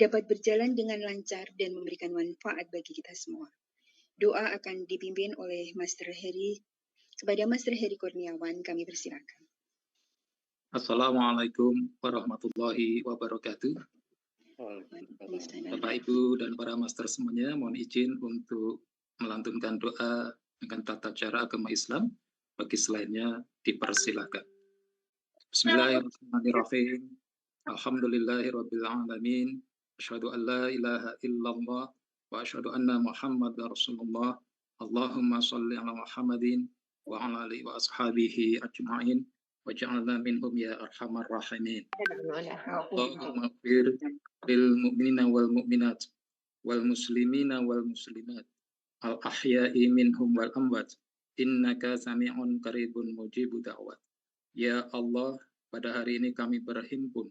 dapat berjalan dengan lancar dan memberikan manfaat bagi kita semua. Doa akan dipimpin oleh Master Heri. Kepada Master Heri Kurniawan, kami persilakan. Assalamualaikum warahmatullahi wabarakatuh. Bapak, Ibu, dan para master semuanya, mohon izin untuk melantunkan doa dengan tata cara agama Islam. Bagi selainnya, dipersilakan. Bismillahirrahmanirrahim. Alhamdulillahirabbil alamin. Asyhadu an la ilaha illallah wa asyhadu anna Muhammadar Rasulullah. Allahumma shalli ala Muhammadin wa ala alihi wa ashabihi ajma'in waj'alna minhum ya arhamar rahimin. Allahumma ighfir lil mu'minina wal mu'minat wal muslimina wal muslimat al ahya'i minhum wal amwat innaka sami'un qaribun mujibud da'wat. Ya Allah, pada hari ini kami berhimpun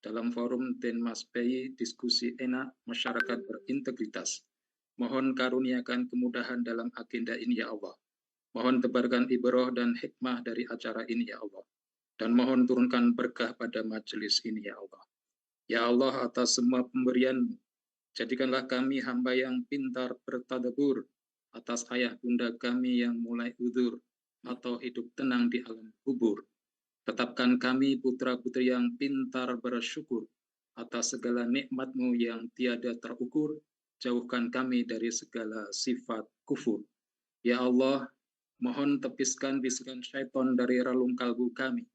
dalam forum Denmas PI diskusi enak masyarakat berintegritas. Mohon karuniakan kemudahan dalam agenda ini ya Allah. Mohon tebarkan ibrah dan hikmah dari acara ini ya Allah. Dan mohon turunkan berkah pada majelis ini ya Allah. Ya Allah, atas semua pemberian-Mu, jadikanlah kami hamba yang pintar bertadabbur atas ayah bunda kami yang mulai udzur atau hidup tenang di alam kubur. Tetapkan kami putra-putri yang pintar bersyukur atas segala nikmat-Mu yang tiada terukur. Jauhkan kami dari segala sifat kufur. Ya Allah, mohon tepiskan bisikan syaitan dari relung kalbu kami.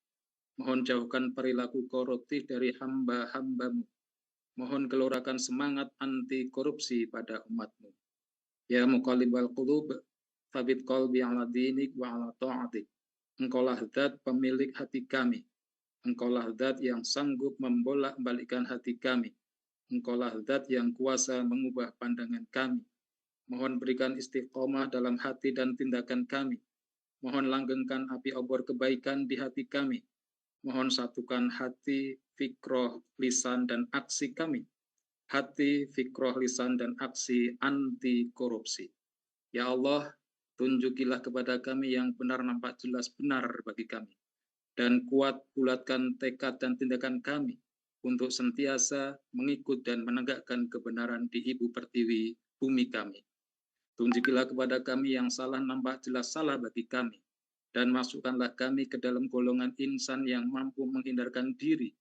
Mohon jauhkan perilaku koruptif dari hamba-hamba-Mu. Mohon gelurakan semangat anti korupsi pada umat-Mu. Ya muqallibal qulub, thabit qalbi ala dinik wa ala ta'atik. Engkaulah zat pemilik hati kami. Engkaulah zat yang sanggup membolak-balikkan hati kami. Engkaulah zat yang kuasa mengubah pandangan kami. Mohon berikan istiqomah dalam hati dan tindakan kami. Mohon langgengkan api obor kebaikan di hati kami. Mohon satukan hati, fikroh, lisan, dan aksi kami. Hati, fikroh, lisan, dan aksi anti korupsi. Ya Allah, tunjukilah kepada kami yang benar nampak jelas benar bagi kami. Dan kuat bulatkan tekad dan tindakan kami untuk sentiasa mengikut dan menegakkan kebenaran di ibu pertiwi bumi kami. Tunjukilah kepada kami yang salah nampak jelas salah bagi kami. Dan masukkanlah kami ke dalam golongan insan yang mampu menghindarkan diri,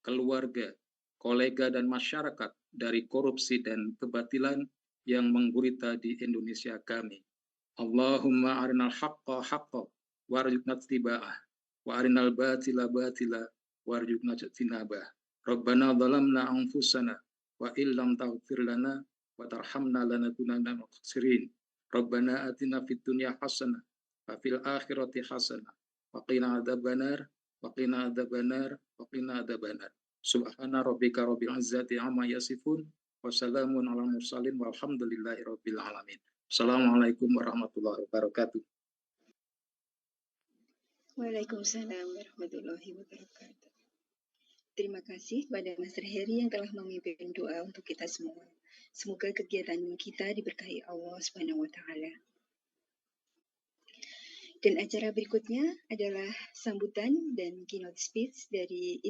keluarga, kolega, dan masyarakat dari korupsi dan kebatilan yang menggurita di Indonesia kami. Allahumma arinal haqqa haqqa warzuqna ittiba'ah wa arinal batila batila warzuqna ijtinabah. Rabbana zalamna anfusana wa illam taghfir lana wa tarhamna lanakunanna minal khasirin. Rabbana atina fid dunya hasanah wa fil akhirati hasanah wa qina adzabannar wa qina adzabannar wa qina adzabannar. Subhana rabbika rabbil izzati amma yasifun wa salamun alal mursalin walhamdulillahi rabbil alamin. Assalamualaikum warahmatullahi wabarakatuh. Waalaikumsalam warahmatullahi wabarakatuh. Terima kasih kepada Master Heri yang telah memimpin doa untuk kita semua. Semoga kegiatan kita diberkahi Allah Subhanahu wa taala. Dan acara berikutnya adalah sambutan dan keynote speech dari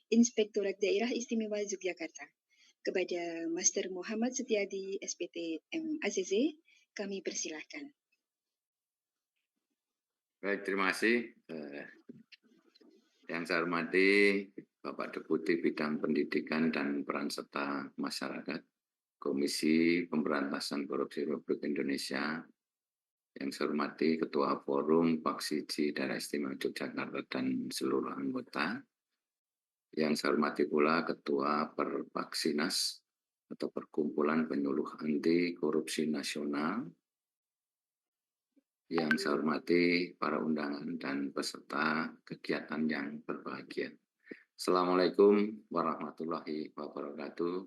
Inspektorat Daerah Istimewa Yogyakarta. Kepada Master Muhammad Setiadi, SPT MACC, kami persilahkan. Baik, terima kasih. Yang saya hormati Bapak Deputi Bidang Pendidikan dan Peran Serta Masyarakat, Komisi Pemberantasan Korupsi Republik Indonesia. Yang saya hormati Ketua Forum Paksiji Daerah Istimewa Yogyakarta dan seluruh anggota. Yang saya hormati pula Ketua Perpaksinas atau Perkumpulan Penyuluh Anti Korupsi Nasional. Yang saya hormati para undangan dan peserta kegiatan yang berbahagia. Assalamualaikum warahmatullahi wabarakatuh.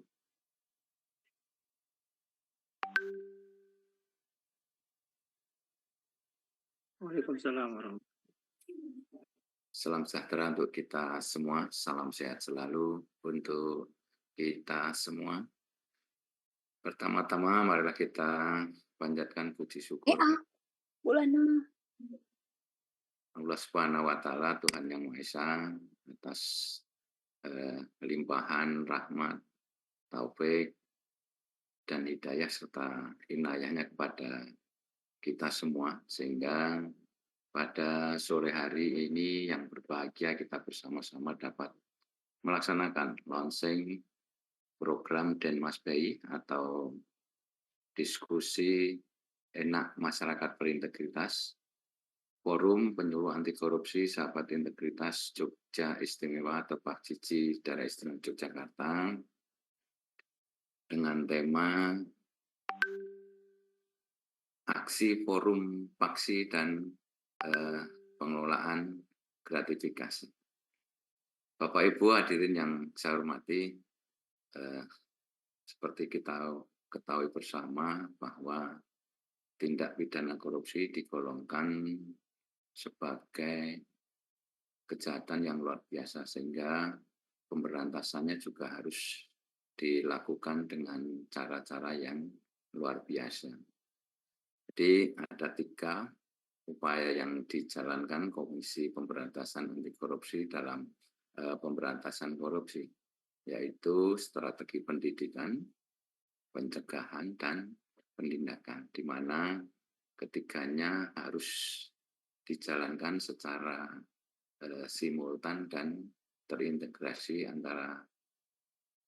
Waalaikumsalam warahmatullahi. Salam sejahtera untuk kita semua, salam sehat selalu untuk kita semua. Pertama-tama marilah kita panjatkan puji syukur Allah Subhanahu wa taala, Tuhan yang Maha Esa, atas limpahan rahmat taufik, dan hidayah serta inayahnya kepada kita semua, sehingga pada sore hari ini yang berbahagia kita bersama-sama dapat melaksanakan launching program Denmas BI atau diskusi enak masyarakat berintegritas, Forum Penyuluh Anti Korupsi Sahabat Integritas Jogja Istimewa atau Pak Cici Daerah Istimewa Yogyakarta dengan tema aksi forum paksi dan pengelolaan gratifikasi. Bapak Ibu hadirin yang saya hormati, seperti kita ketahui bersama bahwa tindak pidana korupsi digolongkan sebagai kejahatan yang luar biasa, sehingga pemberantasannya juga harus dilakukan dengan cara-cara yang luar biasa. Jadi ada 3 upaya yang dijalankan Komisi Pemberantasan Anti Korupsi dalam pemberantasan korupsi, yaitu strategi pendidikan, pencegahan, dan penindakan, di mana ketiganya harus dijalankan secara simultan dan terintegrasi antara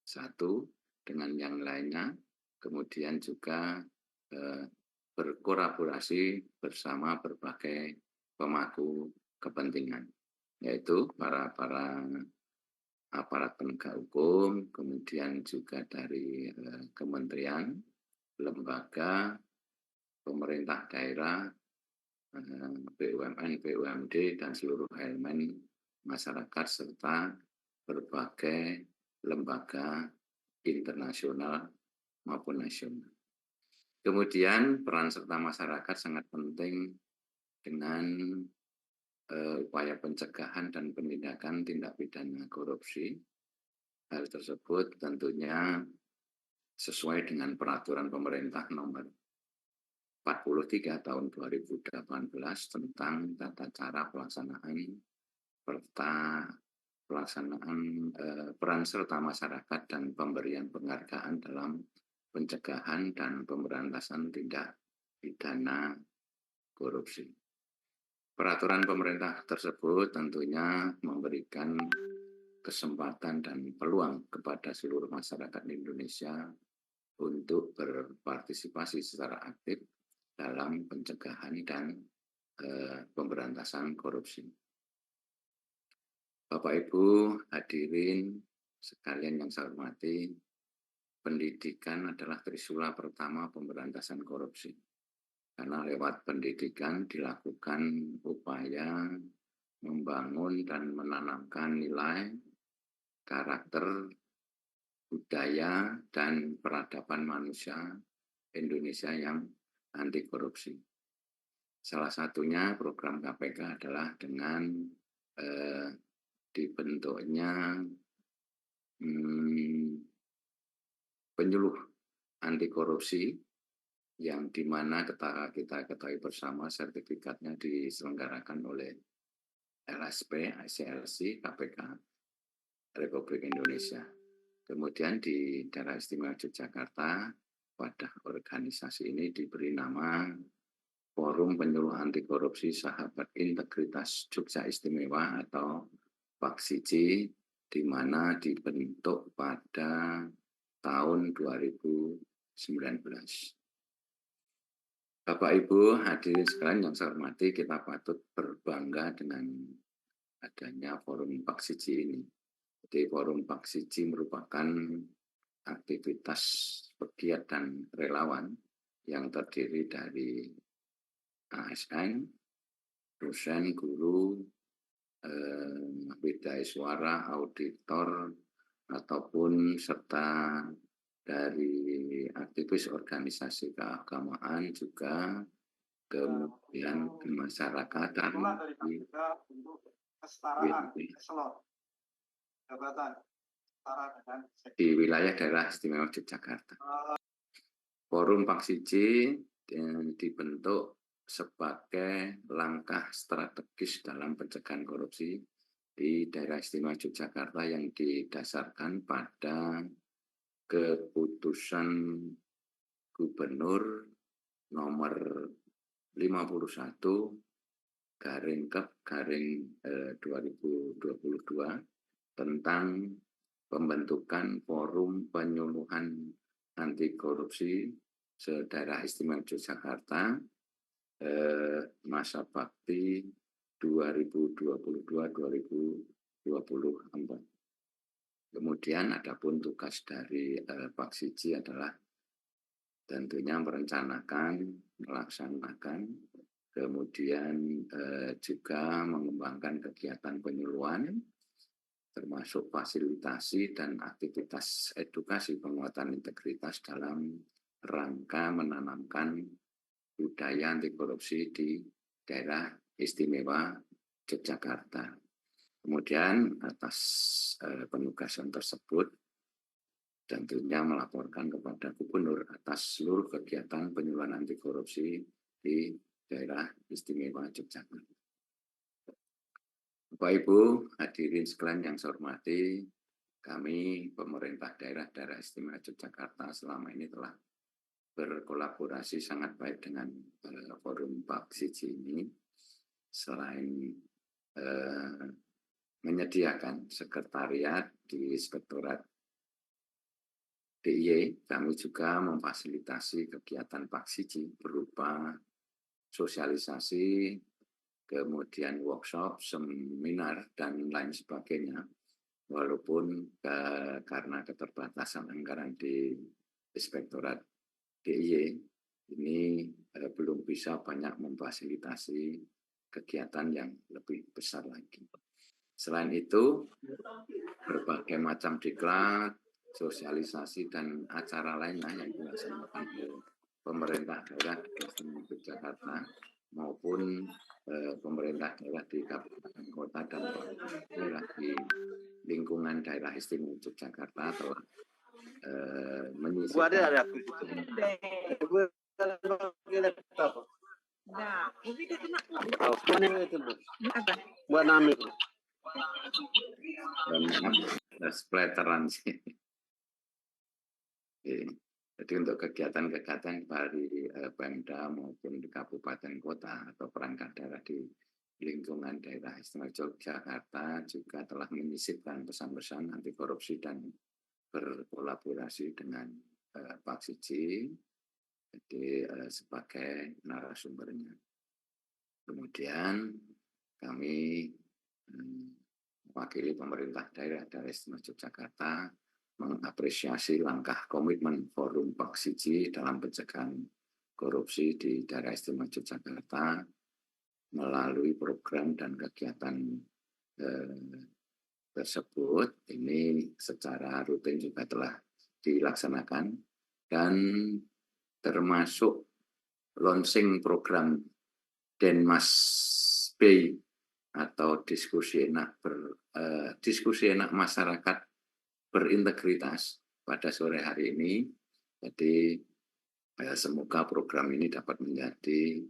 satu dengan yang lainnya, kemudian juga berkolaborasi bersama berbagai pemangku kepentingan, yaitu para aparat penegak hukum, kemudian juga dari kementerian, lembaga, pemerintah daerah, BUMN, BUMD, dan seluruh elemen masyarakat, serta berbagai lembaga internasional maupun nasional. Kemudian peran serta masyarakat sangat penting dengan upaya pencegahan dan penindakan tindak pidana korupsi. Hal tersebut tentunya sesuai dengan peraturan pemerintah nomor 43 tahun 2018 tentang tata cara pelaksanaan peran serta masyarakat dan pemberian penghargaan dalam pencegahan dan pemberantasan tindak pidana korupsi. Peraturan pemerintah tersebut tentunya memberikan kesempatan dan peluang kepada seluruh masyarakat Indonesia untuk berpartisipasi secara aktif dalam pencegahan dan pemberantasan korupsi. Bapak Ibu hadirin sekalian yang saya hormati, pendidikan adalah trisula pertama pemberantasan korupsi. Karena lewat pendidikan dilakukan upaya membangun dan menanamkan nilai, karakter, budaya, dan peradaban manusia Indonesia yang anti korupsi. Salah satunya program KPK adalah dengan dibentuknya penyuluh anti korupsi, yang dimana kita ketahui bersama sertifikatnya diselenggarakan oleh LSP, ICLC, KPK Republik Indonesia. Kemudian di Daerah Istimewa Yogyakarta, pada organisasi ini diberi nama Forum Penyuluh Anti Korupsi Sahabat Integritas Jogja Istimewa atau PAKSIJ, di mana dibentuk pada tahun 2019. Bapak Ibu hadirin sekalian yang saya hormati, kita patut berbangga dengan adanya forum PAKSIJ ini. Jadi forum PAKSIJ merupakan aktivitas pegiat dan relawan yang terdiri dari ASN, dosen, guru, bidai suara, auditor, ataupun serta dari aktivis organisasi keagamaan juga, kemudian masyarakat dan di wilayah Daerah Istimewa Yogyakarta. Forum PAKSIJ dibentuk sebagai langkah strategis dalam pencegahan korupsi di Daerah Istimewa Yogyakarta yang didasarkan pada keputusan Gubernur nomor 51 garing Kep garing 2022 tentang pembentukan forum penyuluhan anti korupsi se-Daerah Istimewa Yogyakarta masa bakti 2022-2024. Kemudian adapun tugas dari Pak Siji adalah tentunya merencanakan, melaksanakan, kemudian juga mengembangkan kegiatan penyuluhan, termasuk fasilitasi dan aktivitas edukasi penguatan integritas dalam rangka menanamkan budaya anti korupsi di Daerah Istimewa Yogyakarta. Kemudian atas penugasan tersebut tentunya melaporkan kepada Gubernur atas seluruh kegiatan penyuluhan anti korupsi di Daerah Istimewa Yogyakarta. Bapak Ibu hadirin sekalian yang saya hormati, kami pemerintah daerah Istimewa Yogyakarta selama ini telah berkolaborasi sangat baik dengan forum Pak Siji ini. Selain menyediakan sekretariat di Inspektorat DIY, kami juga memfasilitasi kegiatan Pak Siji berupa sosialisasi, kemudian workshop, seminar, dan lain sebagainya. Walaupun karena keterbatasan anggaran di Inspektorat DIY, ini belum bisa banyak memfasilitasi kegiatan yang lebih besar lagi. Selain itu, berbagai macam diklat, sosialisasi, dan acara lainnya yang dilaksanakan oleh pemerintah daerah Istimewa Yogyakarta maupun pemerintah daerah di kabupaten kota dan daerah di lingkungan daerah Istimewa Yogyakarta telah menyisipkan splatteran sih. Jadi untuk kegiatan-kegiatan dari Pemda maupun di kabupaten kota atau perangkat daerah di lingkungan daerah Istimewa Yogyakarta juga telah menyisipkan pesan-pesan anti korupsi dan berkolaborasi dengan Pak Siji jadi sebagai narasumbernya. Kemudian kami mewakili pemerintah daerah Istimewa Yogyakarta mengapresiasi langkah komitmen forum Pak Siji dalam pencegahan korupsi di Daerah Istimewa Yogyakarta melalui program dan kegiatan tersebut. Ini secara rutin juga telah dilaksanakan dan termasuk launching program Denmas Bay atau diskusi enak masyarakat berintegritas pada sore hari ini. Jadi semoga program ini dapat menjadi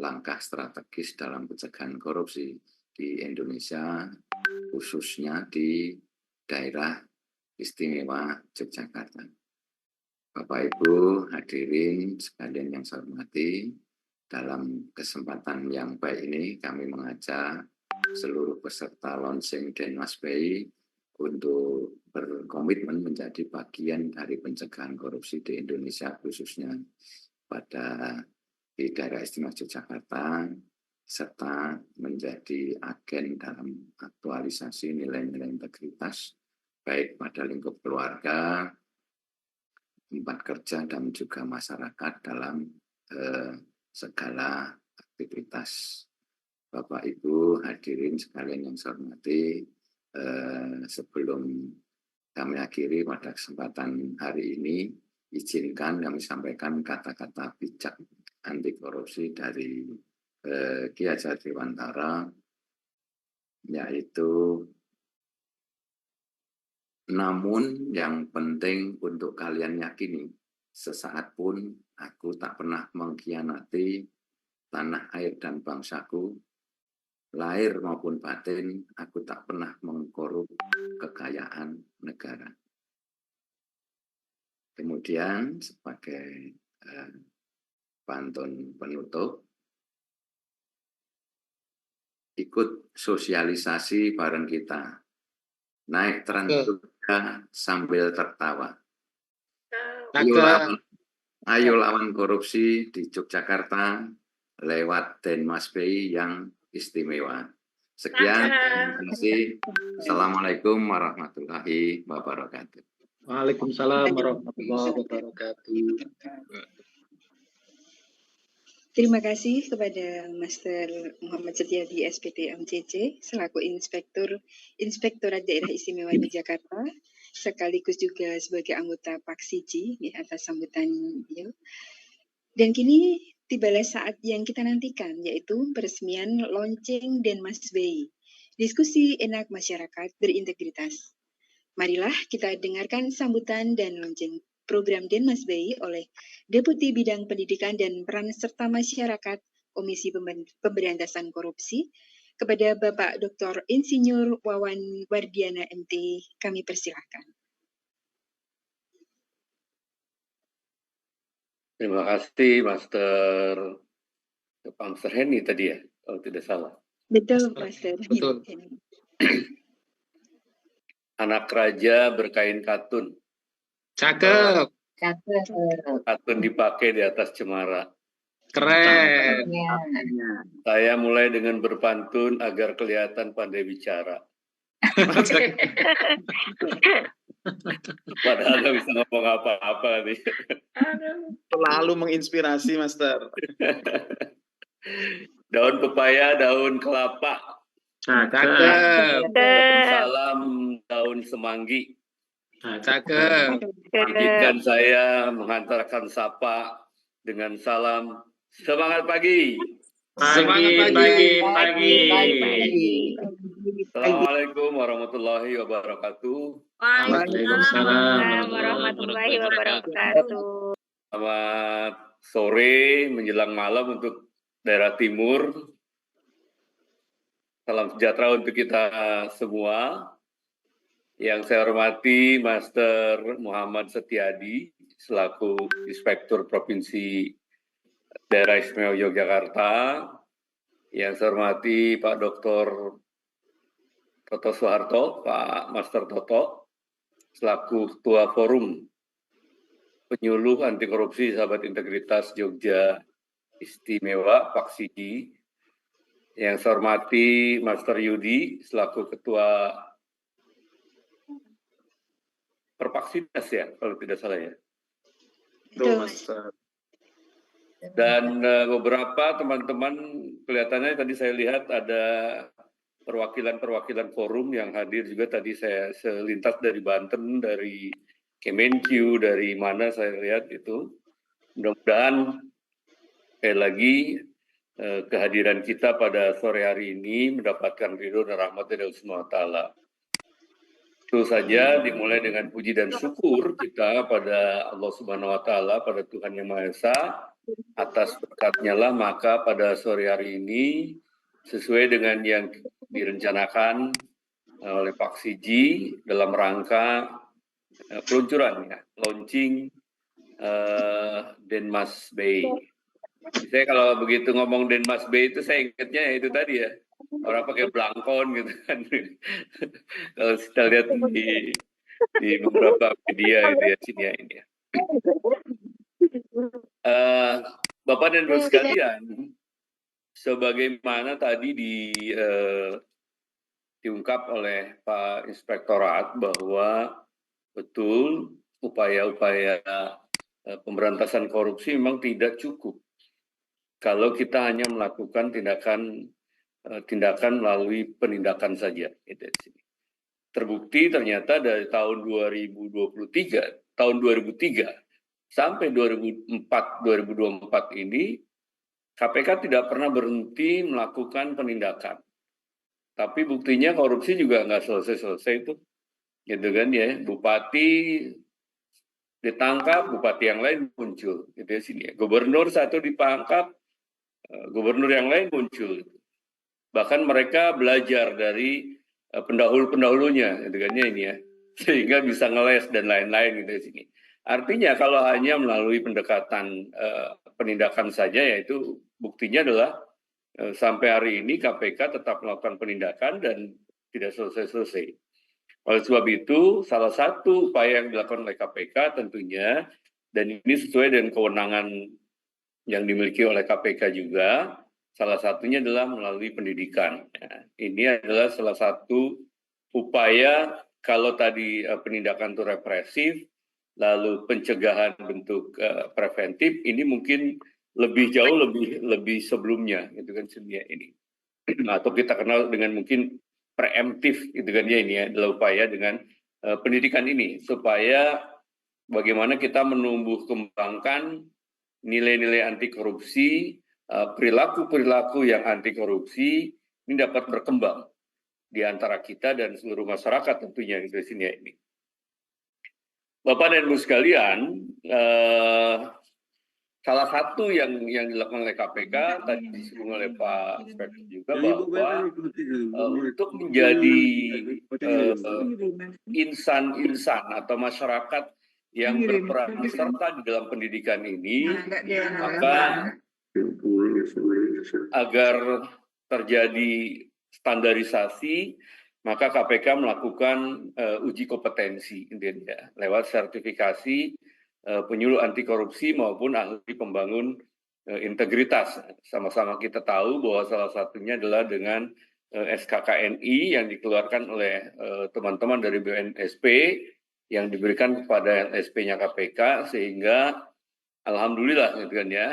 langkah strategis dalam pencegahan korupsi di Indonesia, khususnya di daerah Istimewa Yogyakarta. Bapak Ibu hadirin sekalian yang saya hormati, dalam kesempatan yang baik ini kami mengajak seluruh peserta launching Denmas Bay untuk berkomitmen menjadi bagian dari pencegahan korupsi di Indonesia, khususnya pada di daerah Istimewa Yogyakarta, serta menjadi agen dalam aktualisasi nilai-nilai integritas, baik pada lingkup keluarga, tempat kerja, dan juga masyarakat dalam segala aktivitas. Bapak Ibu hadirin sekalian yang saya hormati, sebelum kami akhiri pada kesempatan hari ini, izinkan kami sampaikan kata-kata bijak anti korupsi dari Ki Hajar Dewantara, yaitu namun yang penting untuk kalian yakini, sesaat pun aku tak pernah mengkhianati tanah air dan bangsaku, lahir maupun batin, aku tak pernah mengkorup kekayaan negara. Kemudian sebagai pantun penutup, ikut sosialisasi bareng kita. Naik Transjogja sambil tertawa. Ayo lawan korupsi di Yogyakarta lewat Denmas BI yang istimewa. Sekian, terima kasih. Assalamualaikum warahmatullahi wabarakatuh. Waalaikumsalam warahmatullahi wabarakatuh. Terima kasih kepada Master Muhammad Setiadi SPT MCC selaku Inspektorat Daerah Istimewa Yogyakarta sekaligus juga sebagai anggota Paksiji atas sambutan beliau. Dan kini tibalah saat yang kita nantikan, yaitu peresmian launching Denmas BI, diskusi enak masyarakat berintegritas. Marilah kita dengarkan sambutan dan launching program Denmas BI oleh Deputi Bidang Pendidikan dan Peran Serta Masyarakat Komisi Pemberantasan Korupsi kepada Bapak Dr. Insinyur Wawan Wardiana MT. Kami persilahkan. Terima kasih Master Henny tadi ya, kalau tidak salah. Betul, Master. Betul. Anak raja berkain katun. Cakep. Katun dipakai di atas cemara. Keren. Saya mulai dengan berpantun agar kelihatan pandai bicara. Padahal nggak bisa ngomong apa-apa nih. Selalu menginspirasi, Master. Daun pepaya, daun kelapa. Cakep. Salam daun semanggi. Cakep. Izinkan saya menghantarkan sapa dengan salam semangat pagi. Semangat pagi. Assalamualaikum warahmatullahi wabarakatuh. Waalaikumsalam warahmatullahi wabarakatuh. Selamat sore menjelang malam untuk daerah timur. Salam sejahtera untuk kita semua. Yang saya hormati Master Muhammad Setiadi selaku Inspektur Provinsi Daerah Istimewa Yogyakarta. Yang saya hormati Pak Dr. Toto Soeharto, Pak Master Toto, selaku Ketua Forum Penyuluh Anti Korupsi Sahabat Integritas Jogja Istimewa Paksiji. Yang saya hormati Master Yudi, selaku Ketua Perpaksidas ya, kalau tidak salah ya. Betul, Master. Dan beberapa teman-teman kelihatannya tadi saya lihat ada perwakilan forum yang hadir juga tadi saya selintas dari Banten, dari Kemenq, dari mana saya lihat itu. Mudah-mudahan sekali lagi kehadiran kita pada sore hari ini mendapatkan ridho dan rahmat dari Allah Subhanahu wa Ta'ala. Tentu saja dimulai dengan puji dan syukur kita pada Allah Subhanahu wa Ta'ala, pada Tuhan Yang Maha Esa, atas berkat-Nya lah maka pada sore hari ini sesuai dengan yang direncanakan oleh Pak Siji dalam rangka peluncuran ya, launching Denmas BI. Saya kalau begitu ngomong Denmas BI itu saya ingatnya ya itu tadi ya, orang pakai belangkon gitu kan. Kalau kita lihat di beberapa media gitu ya, sini ya ini ya. Bapak dan Ibu sekalian, sebagaimana tadi diungkap oleh Pak Inspektorat bahwa betul upaya-upaya pemberantasan korupsi memang tidak cukup kalau kita hanya melakukan tindakan melalui penindakan saja. Terbukti ternyata dari tahun 2003 sampai 2024 ini KPK tidak pernah berhenti melakukan penindakan. Tapi buktinya korupsi juga nggak selesai-selesai itu. Gitu kan ya, bupati ditangkap, bupati yang lain muncul. Gitu ya sini ya. Gubernur satu ditangkap, gubernur yang lain muncul. Bahkan mereka belajar dari pendahulu-pendahulunya, gitu kan ya ini ya. Sehingga bisa ngeles dan lain-lain gitu ya sini. Artinya kalau hanya melalui pendekatan penindakan saja, yaitu buktinya adalah sampai hari ini KPK tetap melakukan penindakan dan tidak selesai-selesai. Oleh sebab itu, salah satu upaya yang dilakukan oleh KPK tentunya, dan ini sesuai dengan kewenangan yang dimiliki oleh KPK juga, salah satunya adalah melalui pendidikan. Ini adalah salah satu upaya, kalau tadi penindakan itu represif, lalu pencegahan bentuk preventif, ini mungkin lebih jauh, lebih sebelumnya, gitu kan sebenarnya ini. Atau kita kenal dengan mungkin preemptif, gitu kan ya, ini ya, adalah upaya dengan pendidikan ini, supaya bagaimana kita menumbuh kembangkan nilai-nilai anti korupsi, perilaku-perilaku yang anti korupsi ini dapat berkembang di antara kita dan seluruh masyarakat tentunya di sini ya ini. Bapak dan Ibu sekalian, salah satu yang dilakukan oleh KPK tadi disinggung oleh Pak Inspektur juga, bahwa untuk menjadi insan-insan atau masyarakat yang berperan serta di dalam pendidikan ini, maka agar terjadi standarisasi, maka KPK melakukan uji kompetensi intinya lewat sertifikasi penyuluh anti korupsi maupun ahli pembangun integritas. Sama-sama kita tahu bahwa salah satunya adalah dengan SKKNI yang dikeluarkan oleh teman-teman dari BNSP yang diberikan kepada LSP-nya KPK, sehingga alhamdulillah gitu kan ya,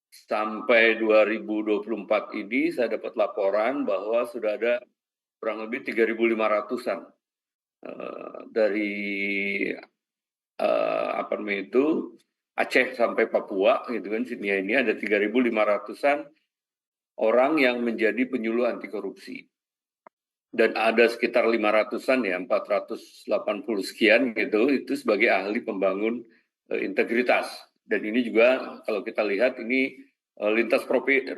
sampai 2024 ini saya dapat laporan bahwa sudah ada kurang lebih 3.500-an dari apa namanya itu Aceh sampai Papua gitu kan, sini ini ada 3.500-an orang yang menjadi penyuluh anti korupsi. Dan ada sekitar 500-an ya, 480 sekian gitu, itu sebagai ahli pembangun integritas. Dan ini juga kalau kita lihat ini lintas provinsi,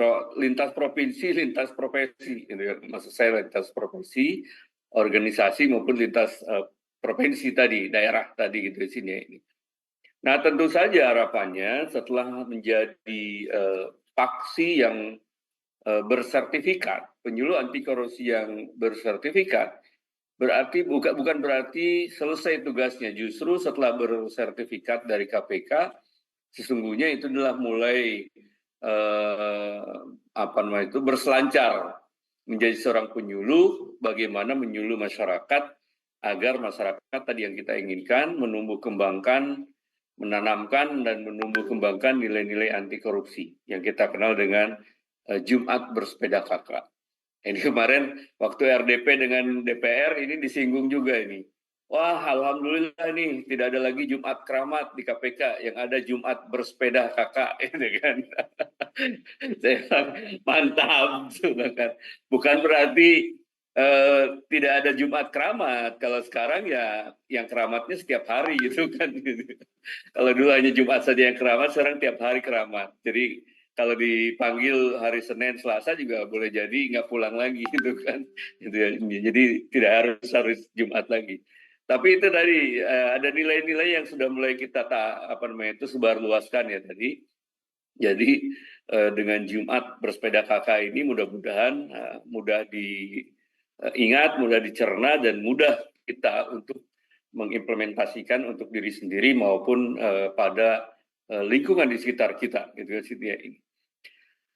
lintas profesi, gitu ya. Maksud saya lintas profesi, organisasi maupun lintas provinsi tadi, daerah tadi gitu di sini ini. Nah, tentu saja harapannya setelah menjadi paksi yang bersertifikat, penyuluh anti korupsi yang bersertifikat, berarti bukan berarti selesai tugasnya. Justru setelah bersertifikat dari KPK, sesungguhnya itu adalah mulai berselancar menjadi seorang penyuluh, bagaimana menyuluh masyarakat agar masyarakat tadi yang kita inginkan menumbuh kembangkan, menanamkan dan menumbuh kembangkan nilai-nilai anti korupsi yang kita kenal dengan Jumat bersepeda kakak. Ini kemarin waktu RDP dengan DPR ini disinggung juga ini. Wah, alhamdulillah nih tidak ada lagi Jumat keramat di KPK, yang ada Jumat bersepeda kakak, gitu kan. Saya mantap, kan. Bukan berarti tidak ada Jumat keramat. Kalau sekarang ya yang keramatnya setiap hari gitu kan. Kalau dulu hanya Jumat saja yang keramat, sekarang tiap hari keramat. Jadi kalau dipanggil hari Senin, Selasa juga boleh jadi nggak pulang lagi gitu kan. Jadi tidak harus Jumat lagi. Tapi itu tadi ada nilai-nilai yang sudah mulai kita sebarluaskan ya tadi. Jadi dengan Jumat bersepeda kakak ini mudah-mudahan mudah diingat, mudah dicerna, dan mudah kita untuk mengimplementasikan untuk diri sendiri maupun pada lingkungan di sekitar kita gitu kan ini.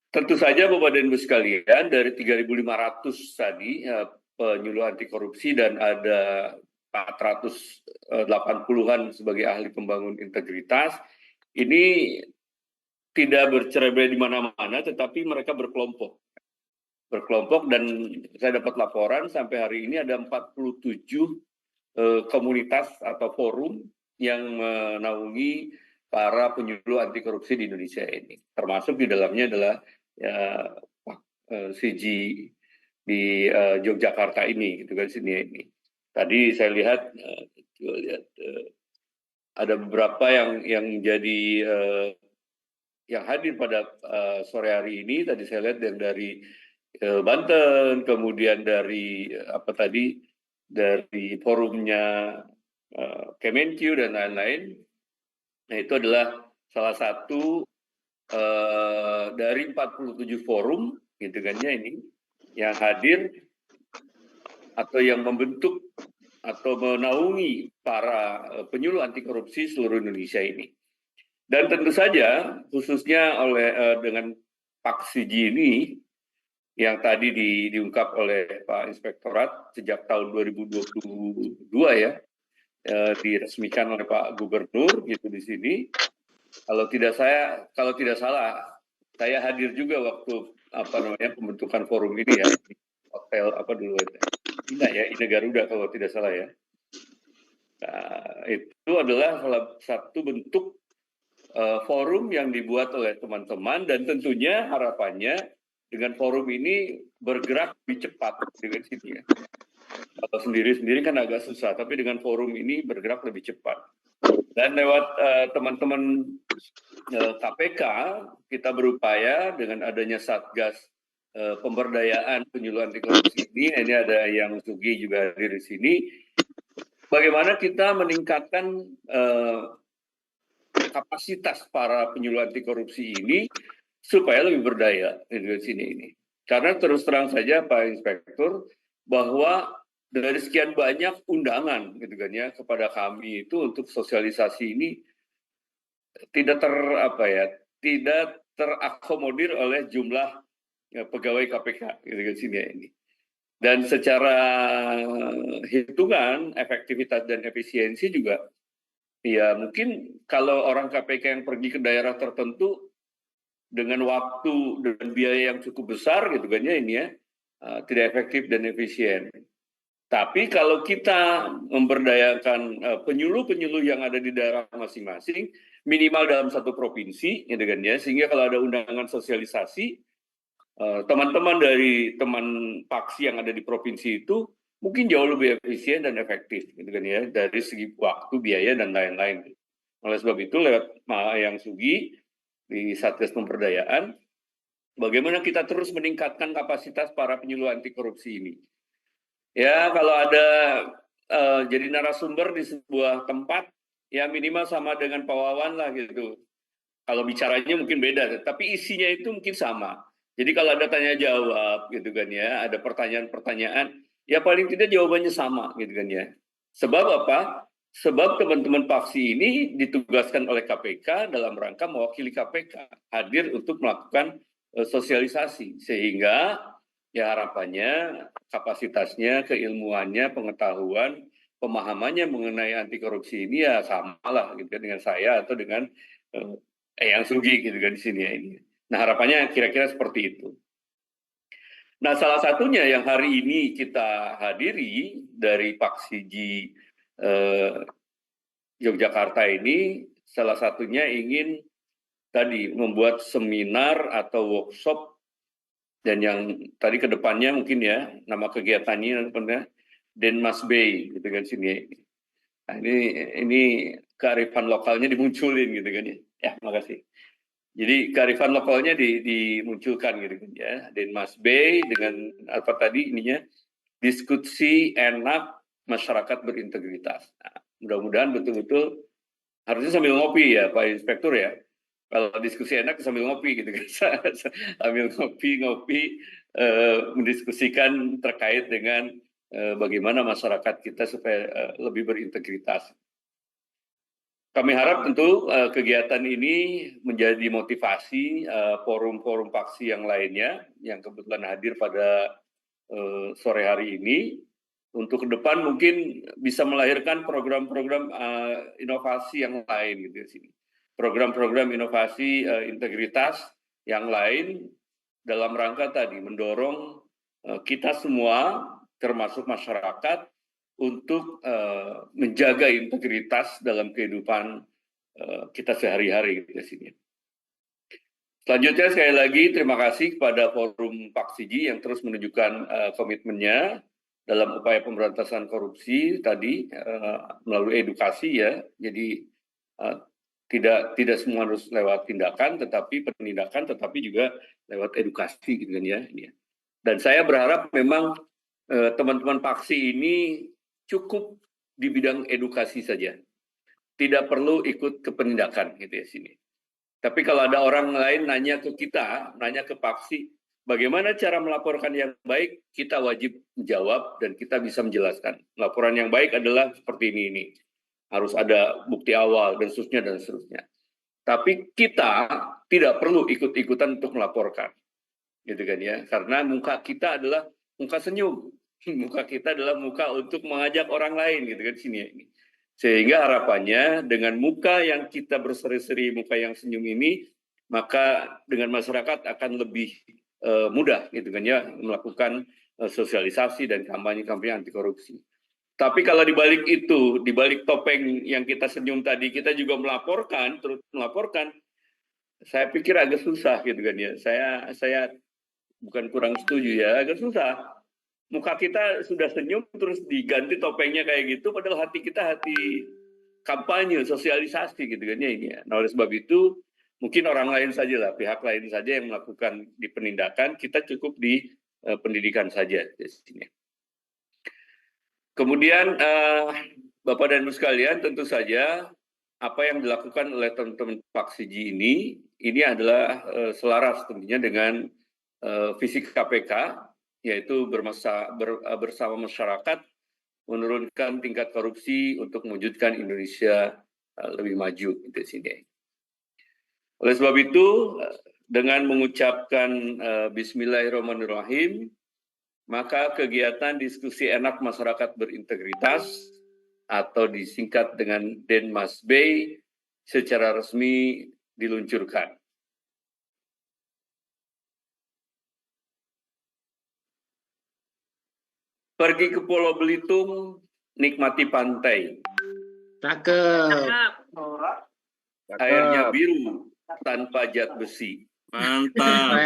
Tentu saja Bapak dan Ibu sekalian, dari 3.500 tadi penyuluh anti korupsi dan ada 480-an sebagai ahli pembangun integritas, ini tidak bercerai-berai di mana-mana, tetapi mereka berkelompok. Dan saya dapat laporan sampai hari ini ada 47 komunitas atau forum yang menaungi para penyuluh anti korupsi di Indonesia ini. Termasuk di dalamnya adalah CG di Yogyakarta ini, gitu kan sini ini. Tadi saya lihat, ada beberapa yang jadi yang hadir pada sore hari ini. Tadi saya lihat yang dari Banten, kemudian dari dari forumnya Kemenkyu dan lain-lain. Nah, itu adalah salah satu dari 47 forum gitu kan ya ini yang hadir atau yang membentuk atau menaungi para penyuluh anti korupsi seluruh Indonesia ini. Dan tentu saja khususnya dengan Pak Siji ini yang tadi diungkap oleh Pak Inspektorat sejak tahun 2022 ya, diresmikan oleh Pak Gubernur gitu di sini. Kalau tidak salah, saya hadir juga waktu pembentukan forum ini ya, di hotel dulu Ina Garuda kalau tidak salah ya. Nah, itu adalah salah satu bentuk forum yang dibuat oleh teman-teman dan tentunya harapannya dengan forum ini bergerak lebih cepat dengan sini ya. Kalau sendiri-sendiri kan agak susah, tapi dengan forum ini bergerak lebih cepat. Dan lewat teman-teman KPK, kita berupaya dengan adanya Satgas Pemberdayaan Penyuluh Anti Korupsi ini ada yang Sugi juga hadir di sini. Bagaimana kita meningkatkan kapasitas para penyuluh anti korupsi ini supaya lebih berdaya di sini ini. Karena terus terang saja Pak Inspektur bahwa dari sekian banyak undangan gitu kan ya kepada kami itu untuk sosialisasi ini tidak terakomodir oleh jumlah pegawai KPK gitu kan sini ya ini. Dan secara hitungan efektivitas dan efisiensi juga ya mungkin kalau orang KPK yang pergi ke daerah tertentu dengan waktu dan biaya yang cukup besar gitu kan ya ini ya tidak efektif dan efisien. Tapi kalau kita memberdayakan penyuluh-penyuluh yang ada di daerah masing-masing minimal dalam satu provinsi gitu kan ya, sehingga kalau ada undangan sosialisasi teman-teman dari teman paksi yang ada di provinsi itu mungkin jauh lebih efisien dan efektif gitu kan ya dari segi waktu, biaya dan lain-lain. Oleh sebab itu lewat yang Sugi di Satgas Pemberdayaan bagaimana kita terus meningkatkan kapasitas para penyuluh anti korupsi ini. Ya, kalau ada jadi narasumber di sebuah tempat, ya minimal sama dengan Pak Wawan lah gitu. Kalau bicaranya mungkin beda, tapi isinya itu mungkin sama. Jadi kalau ada tanya jawab gitu kan ya, ada pertanyaan-pertanyaan, ya paling tidak jawabannya sama gitu kan ya. Sebab apa? Sebab teman-teman paksi ini ditugaskan oleh KPK dalam rangka mewakili KPK, hadir untuk melakukan sosialisasi sehingga ya harapannya kapasitasnya, keilmuannya, pengetahuan, pemahamannya mengenai anti korupsi ini ya sama lah gitu kan dengan saya atau dengan yang Sugi gitu kan di sini ya ini. Nah harapannya kira-kira seperti itu. Nah salah satunya yang hari ini kita hadiri dari Pak Siji Yogyakarta ini salah satunya ingin tadi membuat seminar atau workshop dan yang tadi ke depannya mungkin ya nama kegiatannya Denmas Bay gitu kan sini. Nah, ini kearifan lokalnya dimunculin gitu kan ya. Ya, makasih. Jadi kearifan lokalnya dimunculkan gitu kan ya. Denmas Bay dengan apa tadi ininya diskusi enak masyarakat berintegritas. Nah, mudah-mudahan betul-betul harusnya sambil ngopi ya Pak Inspektur ya. Kalau diskusi enak sambil ngopi gitu kan, sambil ngopi mendiskusikan terkait dengan bagaimana masyarakat kita supaya lebih berintegritas. Kami harap tentu kegiatan ini menjadi motivasi forum-forum paksi yang lainnya yang kebetulan hadir pada sore hari ini untuk ke depan mungkin bisa melahirkan program-program inovasi yang lain gitu di sini. Program-program inovasi integritas yang lain dalam rangka tadi mendorong kita semua termasuk masyarakat untuk menjaga integritas dalam kehidupan kita sehari-hari di sini. Selanjutnya sekali lagi terima kasih kepada Forum Pak Siji yang terus menunjukkan komitmennya dalam upaya pemberantasan korupsi tadi melalui edukasi ya. Jadi tidak semua harus lewat tindakan, tetapi penindakan, tetapi juga lewat edukasi gitu kan ya. Dan saya berharap memang teman-teman paksi ini cukup di bidang edukasi saja. tidak perlu ikut ke penindakan gitu ya sini. Tapi kalau ada orang lain nanya ke kita, nanya ke Paksi, bagaimana cara melaporkan yang baik, kita wajib menjawab dan kita bisa menjelaskan. Laporan yang baik adalah seperti ini. Harus ada bukti awal dan seterusnya dan seterusnya. Tapi kita tidak perlu ikut-ikutan untuk melaporkan. Gitu kan ya. Karena muka kita adalah muka senyum. Muka kita adalah muka untuk mengajak orang lain gitu kan sini ini. Sehingga harapannya dengan muka yang kita berseri-seri, muka yang senyum ini, maka dengan masyarakat akan lebih mudah gitu kan ya melakukan sosialisasi dan kampanye-kampanye anti korupsi. Tapi kalau dibalik itu, dibalik topeng yang kita senyum tadi, kita juga melaporkan, terus melaporkan, saya pikir agak susah gitu kan ya. Saya bukan kurang setuju ya, agak susah. Muka kita sudah senyum terus diganti topengnya kayak gitu, padahal hati kita hati kampanye, sosialisasi gitu kan ya ini ya. Nah oleh sebab itu mungkin orang lain saja lah, pihak lain saja yang melakukan di penindakan, kita cukup di pendidikan saja di sini. Kemudian Bapak dan Ibu sekalian, tentu saja apa yang dilakukan oleh teman-teman Paksiji ini adalah selaras tentunya dengan visi KPK, yaitu bersama masyarakat menurunkan tingkat korupsi untuk mewujudkan Indonesia lebih maju di sini. Oleh sebab itu, dengan mengucapkan Bismillahirrahmanirrahim, maka kegiatan diskusi enak masyarakat berintegritas atau disingkat dengan Denmasbay secara resmi diluncurkan. Pergi ke Pulau Belitung, nikmati pantai. Cakep. Airnya biru, tanpa zat besi. Mantap.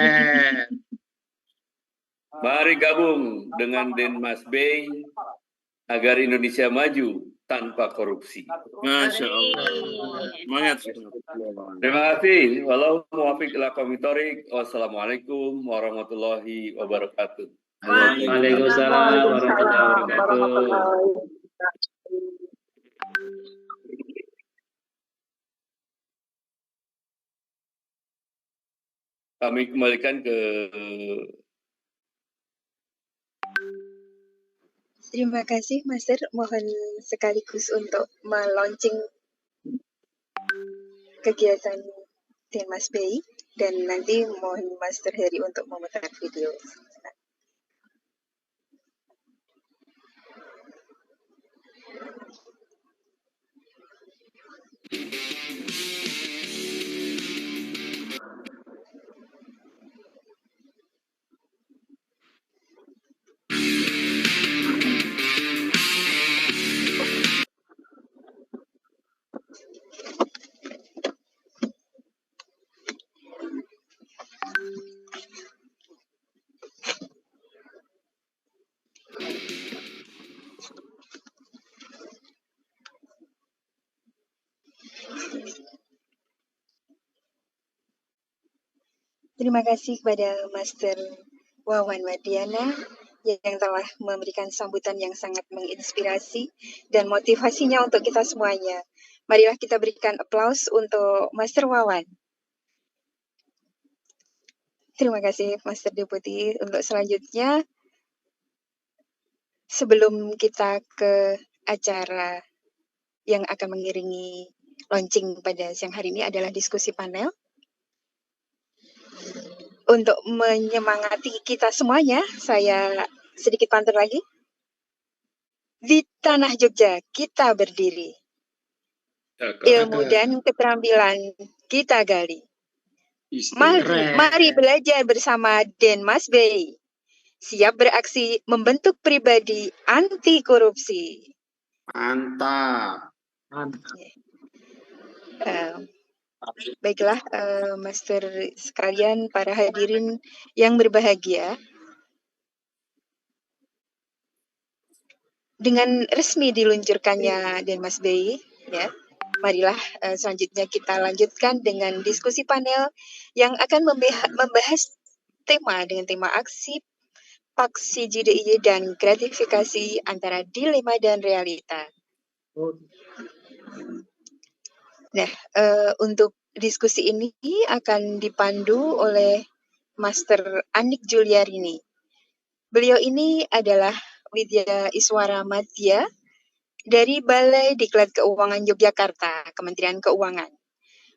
Mari gabung dengan Denmasbay agar Indonesia maju tanpa korupsi. Masya Allah. Semangat. Terima kasih. Wassalamualaikum warahmatullahi wabarakatuh. Waalaikumsalam warahmatullahi wabarakatuh. Kami kembalikan ke Terima kasih, Master. Mohon sekaligus untuk melaunching kegiatan Denmasbay dan nanti mohon Master Heri untuk memutar video. Terima kasih kepada Master Wawan Wardiana yang telah memberikan sambutan yang sangat menginspirasi dan motivasinya untuk kita semuanya. Marilah kita berikan aplaus untuk Master Wawan. Terima kasih Master Deputi. Untuk selanjutnya, sebelum kita ke acara yang akan mengiringi launching pada siang hari ini adalah diskusi panel. Untuk menyemangati kita semuanya, saya sedikit pantun lagi. Di tanah Jogja kita berdiri. Ilmu dan keterampilan kita gali. Mari belajar bersama Denmasbay. Siap beraksi membentuk pribadi anti korupsi. Mantap. Baiklah, Master sekalian, para hadirin yang berbahagia. Dengan resmi diluncurkannya Denmasbay, ya, marilah selanjutnya kita lanjutkan dengan diskusi panel yang akan membahas dengan tema aksi Paksiji DIY dan gratifikasi antara dilema dan realita. Nah, untuk diskusi ini akan dipandu oleh Master Anik Juliarini. Beliau ini adalah Widya Iswara Madya dari Balai Diklat Keuangan Yogyakarta, Kementerian Keuangan.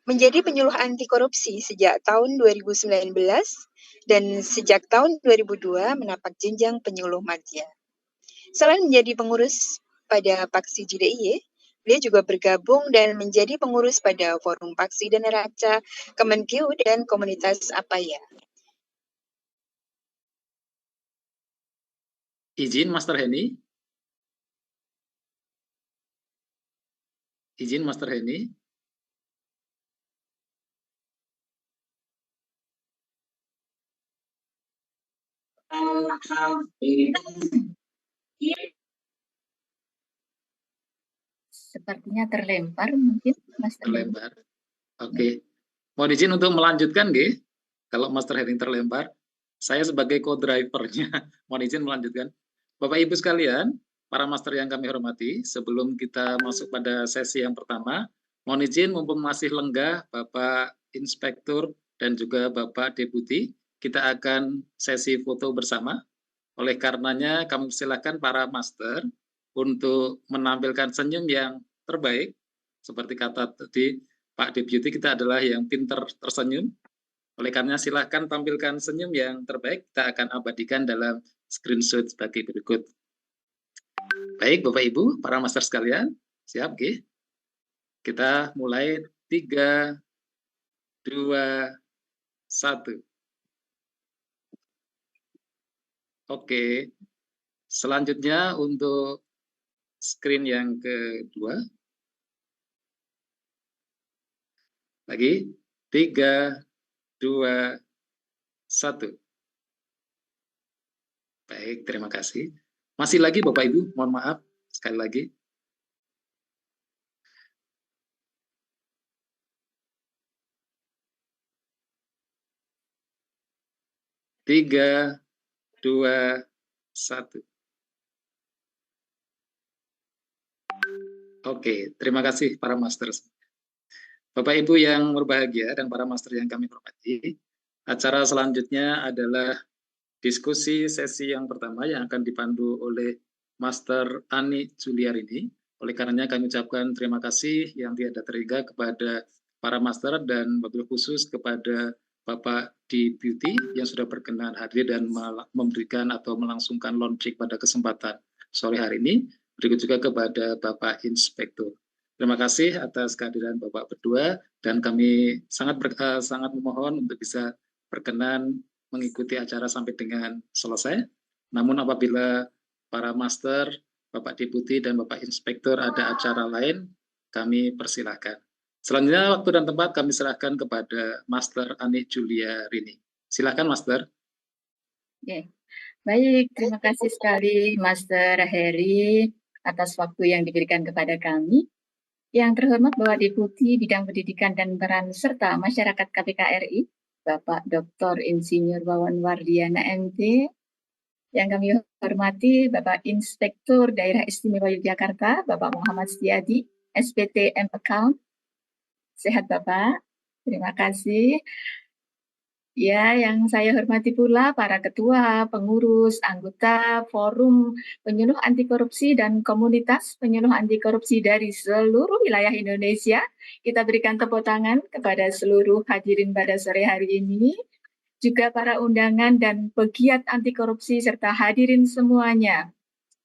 Menjadi penyuluh anti korupsi sejak tahun 2019 dan sejak tahun 2002 menapak jenjang penyuluh madya. Selain menjadi pengurus pada Paksi JDIY, beliau juga bergabung dan menjadi pengurus pada Forum Paksi dan Neraca, Kemenkeu dan Komunitas Apaya. Izin Master Heni. Izin Master Heni. Sepertinya terlempar mungkin Master. Terlempar. Oke. Mohon izin untuk melanjutkan, G. Kalau Master Heni terlempar, saya sebagai co-drivernya mohon izin melanjutkan. Bapak Ibu sekalian, para master yang kami hormati, sebelum kita masuk pada sesi yang pertama, mohon izin mumpung masih lenggah Bapak Inspektur dan juga Bapak Deputi, kita akan sesi foto bersama. Oleh karenanya kami silakan para master untuk menampilkan senyum yang terbaik. Seperti kata tadi Pak Deputi, kita adalah yang pinter tersenyum. Oleh karenanya silakan tampilkan senyum yang terbaik, kita akan abadikan dalam screenshot sebagai berikut. Baik Bapak Ibu, para master sekalian, siap G? Kita mulai 3, 2, 1. Oke, selanjutnya untuk screen yang kedua. Lagi, 3, 2, 1. Baik, terima kasih. Masih lagi Bapak Ibu, mohon maaf sekali lagi. Tiga, 2, 1. Oke, terima kasih para master. Bapak Ibu yang berbahagia dan para master yang kami hormati, acara selanjutnya adalah diskusi sesi yang pertama yang akan dipandu oleh Master Ani Juliarini. Oleh karenanya kami ucapkan terima kasih yang tiada terhingga kepada para master dan wabil khusus kepada Bapak Deputi yang sudah berkenan hadir dan memberikan atau melangsungkan launching pada kesempatan sore hari ini. Berikut juga kepada Bapak Inspektur. Terima kasih atas kehadiran Bapak berdua dan kami sangat memohon untuk bisa berkenan mengikuti acara sampai dengan selesai. Namun apabila para master, Bapak Deputi dan Bapak Inspektur ada acara lain, kami persilahkan. Selanjutnya waktu dan tempat kami serahkan kepada Master Ani Juliarini. Silakan Master. Oke. Baik, terima kasih sekali Master Heri atas waktu yang diberikan kepada kami. Yang terhormat Bapak Deputi Bidang Pendidikan dan Peran serta Masyarakat KPK RI, Bapak Dr. Insinyur Wawan Wardiana MT, yang kami hormati Bapak Inspektur Daerah Istimewa Yogyakarta, Bapak Muhammad Setiadi, SPT M Account. Sehat Bapak, terima kasih. Ya, yang saya hormati pula para ketua, pengurus, anggota Forum Penyuluh Anti Korupsi dan Komunitas Penyuluh Anti Korupsi dari seluruh wilayah Indonesia. Kita berikan tepuk tangan kepada seluruh hadirin pada sore hari ini. Juga para undangan dan pegiat anti korupsi serta hadirin semuanya.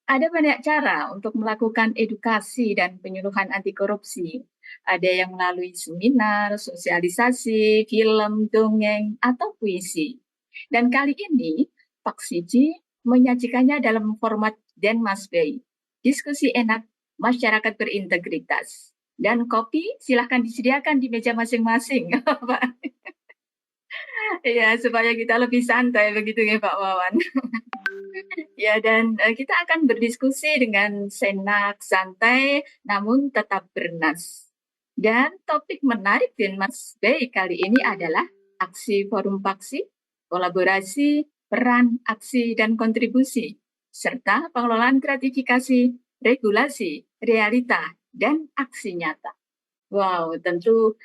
Ada banyak cara untuk melakukan edukasi dan penyuluhan anti korupsi. Ada yang melalui seminar, sosialisasi, film, dongeng, atau puisi. Dan kali ini, Pak Siji menyajikannya dalam format Denmas Bay. Diskusi enak, masyarakat berintegritas. Dan kopi silahkan disediakan di meja masing-masing, Pak. Ya, supaya kita lebih santai begitu ya Pak Wawan. Ya, dan kita akan berdiskusi dengan senak, santai, namun tetap bernas. Dan topik menarik Denmas Bay kali ini adalah aksi forum paksi, kolaborasi, peran, aksi, dan kontribusi, serta pengelolaan gratifikasi, regulasi, realita, dan aksi nyata. Wow, tentu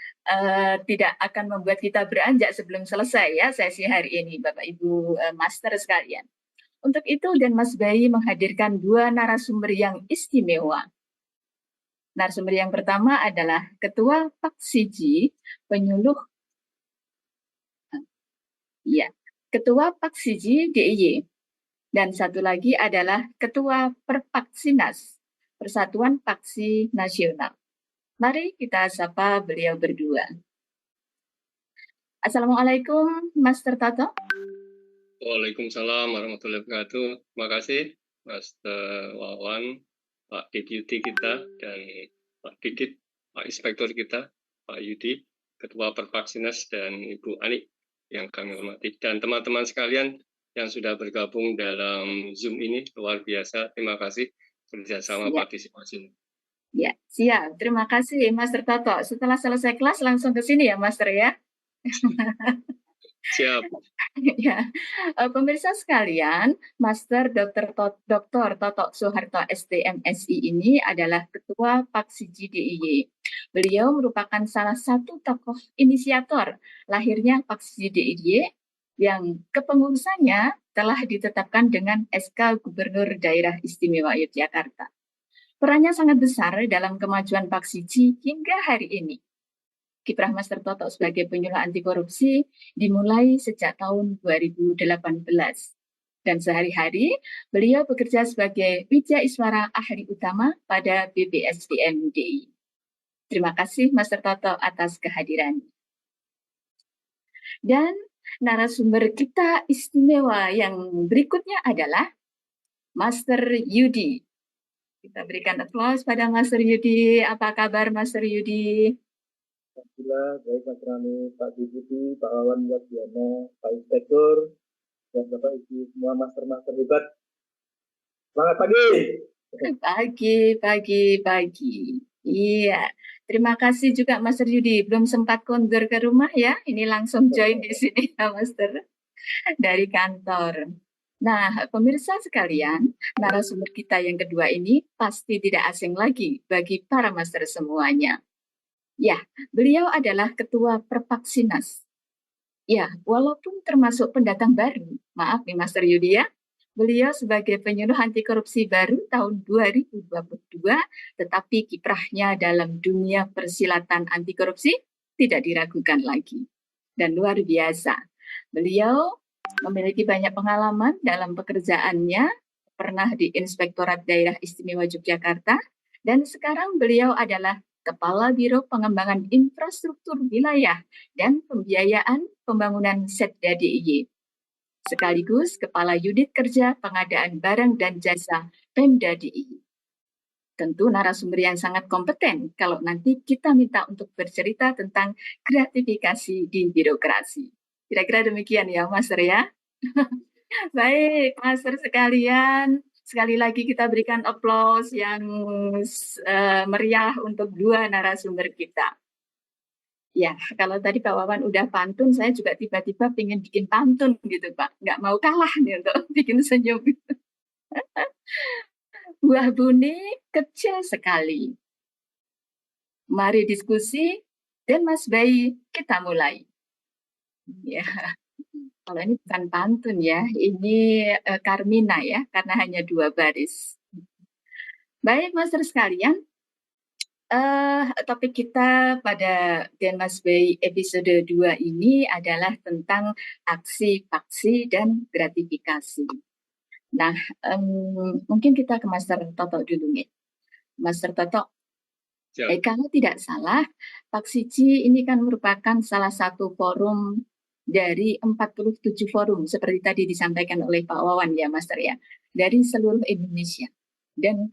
tidak akan membuat kita beranjak sebelum selesai ya sesi hari ini, Bapak Ibu Master sekalian. Untuk itu, dan Mas Bayi menghadirkan dua narasumber yang istimewa. Narasumber yang pertama adalah Ketua Paksiji, penyuluh, ya, Ketua Paksiji DIY. Dan satu lagi adalah Ketua Perpaksinas, Persatuan Paksi Nasional. Mari kita sapa beliau berdua. Assalamualaikum, Master Toto. Waalaikumsalam warahmatullahi wabarakatuh. Terima kasih, Mas Wawan, Pak Deputi kita, dan Pak Didit, Pak Inspektur kita, Pak Yudi, Ketua Perpaksinas, dan Ibu Ani yang kami hormati. Dan teman-teman sekalian yang sudah bergabung dalam Zoom ini, luar biasa. Terima kasih kerjasama partisipasi. Ya, siap. Terima kasih, Master Toto. Setelah selesai kelas, langsung ke sini ya, Master ya. Siap. Ya, pemirsa sekalian, Master Dr. Toto Soeharto STMSI ini adalah Ketua Paksiji DIY. Beliau merupakan salah satu tokoh inisiator lahirnya Paksiji DIY yang kepengurusannya telah ditetapkan dengan SK Gubernur Daerah Istimewa Yogyakarta. Perannya sangat besar dalam kemajuan Paksiji hingga hari ini. Kiprah Master Toto sebagai penyuluh anti korupsi dimulai sejak tahun 2018. Dan sehari-hari beliau bekerja sebagai Widya Iswara Ahli Utama pada BPSDM DIY. Terima kasih Master Toto atas kehadirannya. Dan narasumber kita istimewa yang berikutnya adalah Master Yudi. Kita berikan aplaus pada Master Yudi. Apa kabar Master Yudi? Alhamdulillah, baik Mas Rani, Pak Deputi, Pak Wawan Yadwiana, Pak Inspektur, dan Bapak Ibu semua master-master hebat. Selamat pagi. Pagi. Iya, terima kasih juga Master Yudi. Belum sempat kondur ke rumah ya, ini langsung join di sini ya Master, dari kantor. Nah, pemirsa sekalian, narasumber kita yang kedua ini pasti tidak asing lagi bagi para master semuanya. Ya, beliau adalah Ketua Perpaksinas. Ya, walaupun termasuk pendatang baru, maaf nih Master Yudi ya, beliau sebagai penyuluh anti korupsi baru tahun 2022, tetapi kiprahnya dalam dunia persilatan anti korupsi tidak diragukan lagi. Dan luar biasa, beliau memiliki banyak pengalaman dalam pekerjaannya, pernah di Inspektorat Daerah Istimewa Yogyakarta, dan sekarang beliau adalah Kepala Biro Pengembangan Infrastruktur Wilayah dan Pembiayaan Pembangunan Setda DIY, sekaligus Kepala Unit Kerja Pengadaan Barang dan Jasa Pemda DIY. Tentu narasumber yang sangat kompeten kalau nanti kita minta untuk bercerita tentang gratifikasi di birokrasi. Kira-kira demikian ya, Master ya. Baik, Master sekalian. Sekali lagi kita berikan aplaus yang meriah untuk dua narasumber kita. Ya, kalau tadi Pak Wawan udah pantun, saya juga tiba-tiba pengen bikin pantun gitu, Pak. Nggak mau kalah nih untuk bikin senyum. Buah buni kecil sekali. Mari diskusi, dan Mas Bayi, kita mulai. Ya, kalau ini bukan pantun ya, ini Carmina ya, karena hanya 2 baris. Baik, Master sekalian, topik kita pada Denmas Bayi episode 2 ini adalah tentang aksi, paksi, dan gratifikasi. Nah, mungkin kita ke Master Toto dulu nih. Master Toto, kalau tidak salah, Paksiji ini kan merupakan salah satu forum dari 47 forum seperti tadi disampaikan oleh Pak Wawan ya Master ya, dari seluruh Indonesia. Dan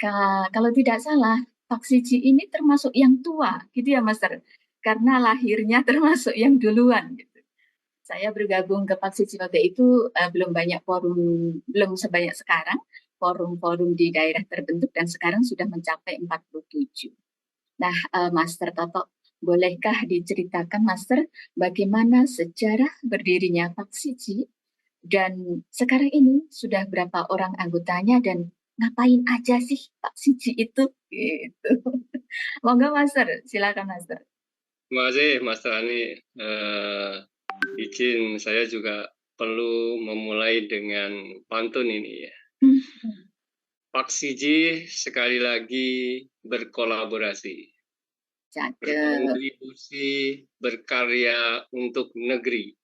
kalau tidak salah, Paksiji ini termasuk yang tua gitu ya Master, karena lahirnya termasuk yang duluan gitu. Saya bergabung ke Paksiji waktu itu belum banyak forum, belum sebanyak sekarang forum-forum di daerah terbentuk, dan sekarang sudah mencapai 47. Nah, Master Toto, bolehkah diceritakan Master bagaimana sejarah berdirinya Paksiji dan sekarang ini sudah berapa orang anggotanya dan ngapain aja sih Paksiji itu Gitu. Monggo Master, silakan Master. Terima kasih Mas Rani. Izin saya juga perlu memulai dengan pantun ini ya. Pak Siji sekali lagi berkolaborasi, berkontribusi, berkarya untuk negeri,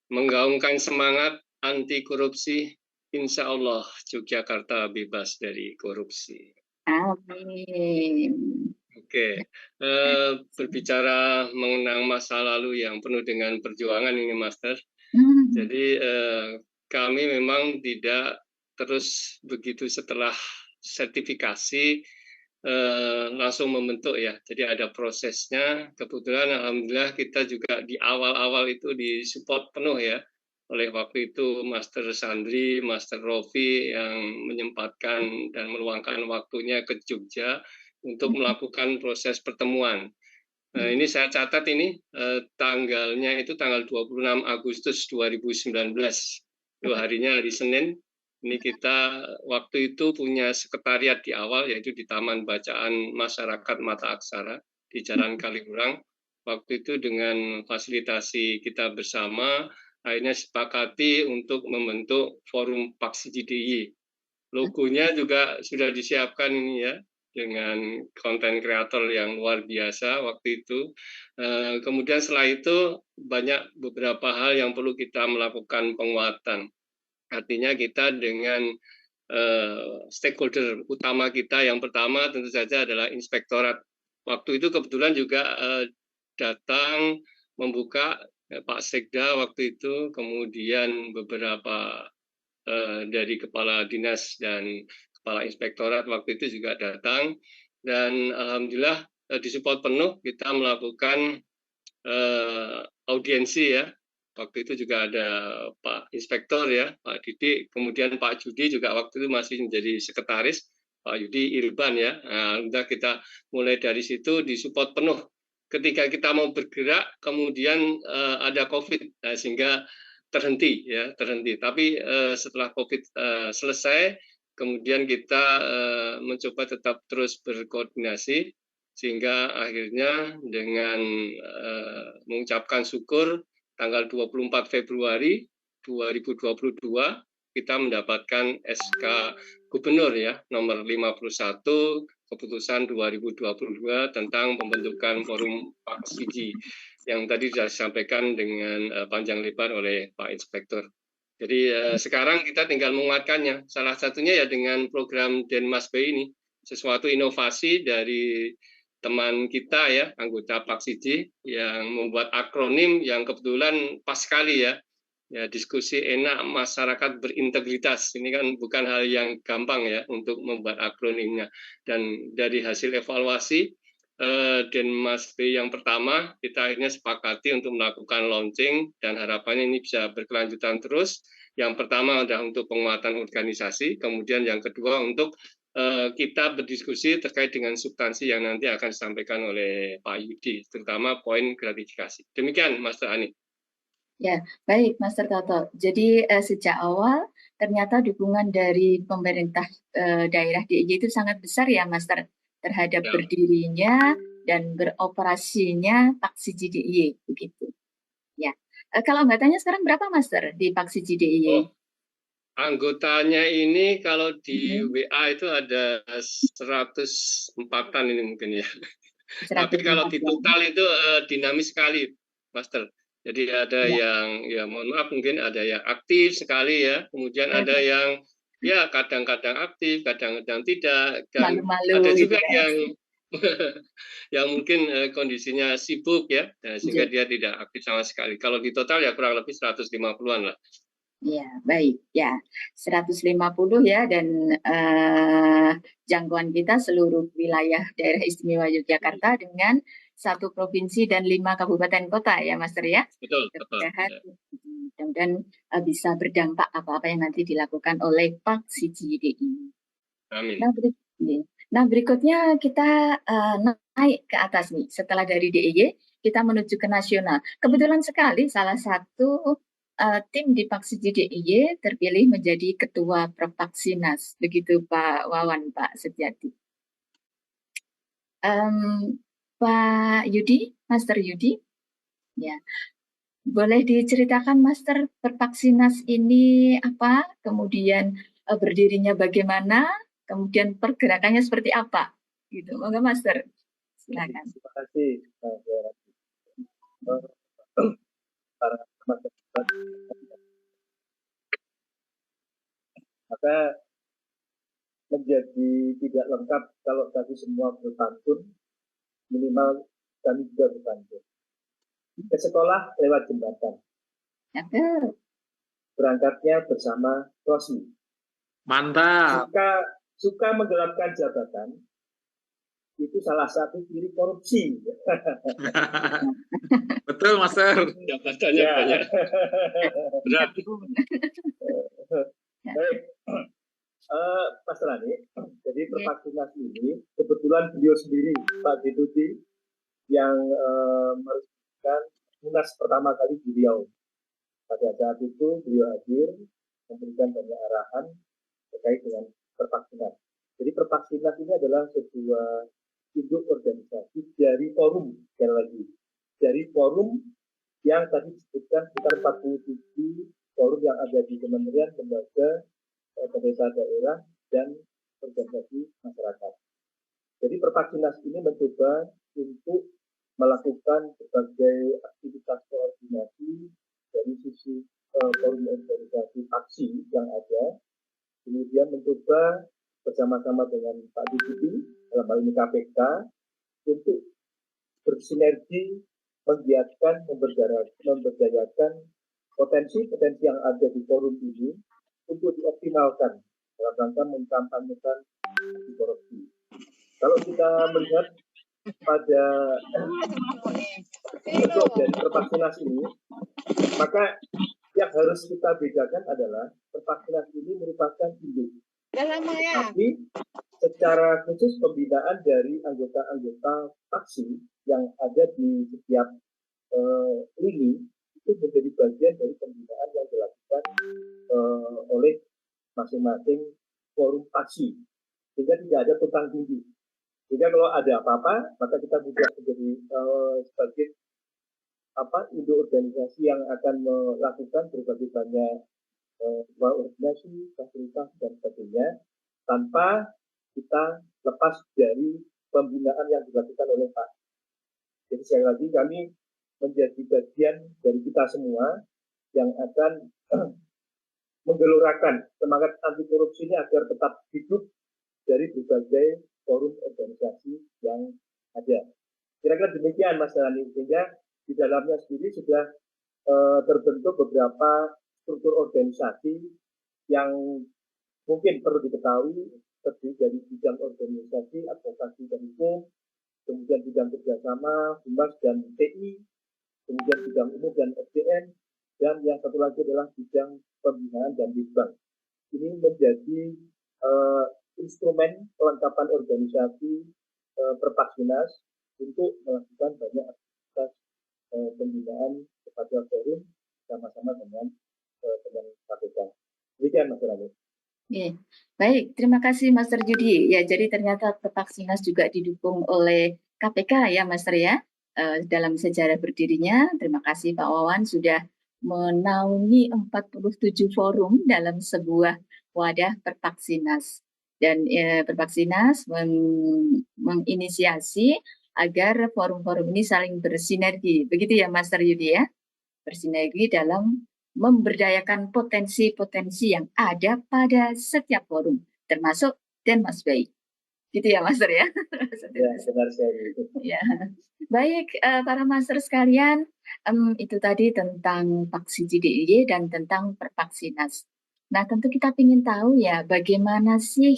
menggaungkan semangat anti korupsi. Insya Allah Yogyakarta bebas dari korupsi. Amin. Oke, berbicara mengenang masa lalu yang penuh dengan perjuangan ini, Master. Jadi kami memang tidak terus begitu setelah sertifikasi langsung membentuk ya. Jadi ada prosesnya. Kebetulan alhamdulillah kita juga di awal-awal itu disupport penuh ya oleh waktu itu Master Sandri, Master Rofi yang menyempatkan dan meluangkan waktunya ke Jogja untuk melakukan proses pertemuan. Ini saya catat ini tanggalnya itu tanggal 26 Agustus 2019. Itu harinya hari Senin. Ini kita waktu itu punya sekretariat di awal yaitu di Taman Bacaan Masyarakat Mata Aksara di Jalan Kaliurang. Waktu itu dengan fasilitasi kita bersama akhirnya sepakati untuk membentuk forum Paksiji DIY. Logonya juga sudah disiapkan ini ya, dengan konten kreator yang luar biasa waktu itu. Kemudian setelah itu banyak beberapa hal yang perlu kita melakukan penguatan. Artinya kita dengan stakeholder utama kita yang pertama tentu saja adalah inspektorat. Waktu itu kebetulan juga datang membuka Pak Sekda waktu itu, kemudian beberapa dari kepala dinas dan kepala inspektorat waktu itu juga datang, dan alhamdulillah disupport penuh kita melakukan audiensi ya. Waktu itu juga ada Pak Inspektor ya, Pak Didik, kemudian Pak Judi juga waktu itu masih menjadi sekretaris, Pak Yudi Irban ya. Nah, kita mulai dari situ disupport penuh. Ketika kita mau bergerak, kemudian ada COVID, sehingga terhenti. Tapi setelah COVID selesai, kemudian kita mencoba tetap terus berkoordinasi, sehingga akhirnya dengan mengucapkan syukur tanggal 24 Februari 2022 kita mendapatkan SK Gubernur ya nomor 51 keputusan 2022 tentang pembentukan forum Paksiji yang tadi sudah disampaikan dengan panjang lebar oleh Pak Inspektur. Jadi sekarang kita tinggal menguatkannya. Salah satunya ya dengan program Denmas B ini, sesuatu inovasi dari teman kita ya, anggota Paksiji yang membuat akronim yang kebetulan pas sekali ya. Ya, diskusi enak masyarakat berintegritas. Ini kan bukan hal yang gampang ya untuk membuat akronimnya. Dan dari hasil evaluasi Denmas B yang pertama, kita akhirnya sepakati untuk melakukan launching dan harapannya ini bisa berkelanjutan terus. Yang pertama adalah untuk penguatan organisasi, kemudian yang kedua untuk kita berdiskusi terkait dengan substansi yang nanti akan disampaikan oleh Pak Yudi, terutama poin gratifikasi. Demikian, Mas Ani. Ya, baik Master Toto. Jadi sejak awal ternyata dukungan dari pemerintah daerah DIY itu sangat besar ya Master terhadap berdirinya dan beroperasinya Paksiji DIY begitu. Ya. Kalau anggotanya sekarang berapa Master di Paksiji DIY? Anggotanya ini kalau di WA itu ada 104-an ini mungkin ya. Tapi kalau di total itu dinamis sekali, Master. Jadi ada yang ya mohon maaf mungkin ada yang aktif sekali ya, kemudian ada yang ya kadang-kadang aktif, kadang-kadang tidak, dan ada juga yang mungkin kondisinya sibuk ya, sehingga dia tidak aktif sama sekali. Kalau di total ya kurang lebih 150-an lah. Ya, baik. Ya, 150 ya, dan jangkauan kita seluruh wilayah daerah istimewa Yogyakarta dengan 1 provinsi dan 5 kabupaten kota ya, Master ya. Betul. Dan bisa berdampak apa-apa yang nanti dilakukan oleh Paksiji DIY. Amin. Nah, berikutnya kita naik ke atas nih. Setelah dari DIY, kita menuju ke nasional. Kebetulan sekali salah satu tim di Paksiji DIY terpilih menjadi Ketua Propaksinas. Begitu Pak Wawan, Pak Setiati. Pak Yudi, Master Yudi, ya, boleh diceritakan Master Perpaksinas ini apa, kemudian berdirinya bagaimana, kemudian pergerakannya seperti apa, gitu. Monggo Master, silakan. Terima kasih, para teman-teman. Maka menjadi tidak lengkap kalau tadi semua berpantun, minimal kami juga berpantun. Ke sekolah lewat jembatan. Berangkatnya bersama Rosmi. Mantap. Suka menggelapkan jabatan, itu salah satu ciri korupsi. Betul, Master. Jabatannya Ya. banyak. Berat. Baik, Mas Rani, jadi Perpaksinas ini kebetulan beliau sendiri, Pak Deputi, yang meresmikan munas pertama kali di Riau. Pada saat itu beliau hadir, memberikan banyak arahan terkait dengan Perpaksinas. Jadi Perpaksinas ini adalah sebuah induk organisasi dari forum, sekali lagi, dari forum yang tadi disebutkan sekitar 47 forum yang ada di kementerian, lembaga, pemerintah daerah, dan organisasi masyarakat. Jadi Perpaksinas ini mencoba untuk melakukan berbagai aktivitas koordinasi dari sisi forum organisasi aksi yang ada, kemudian mencoba bersama-sama dengan Pak Deputi, dalam hal ini KPK, untuk bersinergi, menggiatkan, memberdayakan potensi-potensi yang ada di forum ini untuk dioptimalkan dalam rangka mengkampanyekan anti korupsi. Kalau kita melihat pada bentuk dari Perpaksinas ini, maka yang harus kita bedakan adalah Perpaksinas ini merupakan induk. Tapi secara khusus pembinaan dari anggota-anggota faksi yang ada di setiap lini itu menjadi bagian dari pembinaan yang dilakukan oleh masing-masing forum faksi, sehingga tidak ada tumpang tindih. Sehingga kalau ada apa-apa, maka kita mudah menjadi sebagai induk organisasi yang akan melakukan berbagai banyak koordinasi, fasilitas, dan sebagainya, tanpa kita lepas dari pembinaan yang dilakukan oleh Pak. Jadi sekali lagi kami menjadi bagian dari kita semua yang akan menggelorakan semangat anti korupsi ini agar tetap hidup dari berbagai forum organisasi yang ada. Kira-kira demikian Mas Rani, sehingga di dalamnya sendiri sudah terbentuk beberapa struktur organisasi yang mungkin perlu diketahui, terdiri dari bidang organisasi, advokasi dan hukum, kemudian bidang kerjasama, humas dan TI, kemudian bidang umum dan SDM, dan yang satu lagi adalah bidang pembinaan dan litbang. Ini menjadi instrumen kelengkapan organisasi Perpaksinas untuk melakukan banyak aktivitas pembinaan kepada forum sama-sama dengan KPK. Demikian Mas Rani. Baik, terima kasih Master Yudi. Ya, jadi ternyata Perpaksinas juga didukung oleh KPK ya Master ya. Dalam sejarah berdirinya, terima kasih Pak Wawan sudah menaungi 47 forum dalam sebuah wadah Perpaksinas. Dan Perpaksinas menginisiasi agar forum-forum ini saling bersinergi. Begitu ya Master Yudi ya? Bersinergi dalam memberdayakan potensi-potensi yang ada pada setiap forum, termasuk Denmas Bay. Gitu ya Master ya? Ya, benar sekali. Ya. Baik, para Master sekalian, itu tadi tentang Paksi JDIY dan tentang Perpaksinas. Nah, tentu kita ingin tahu ya, bagaimana sih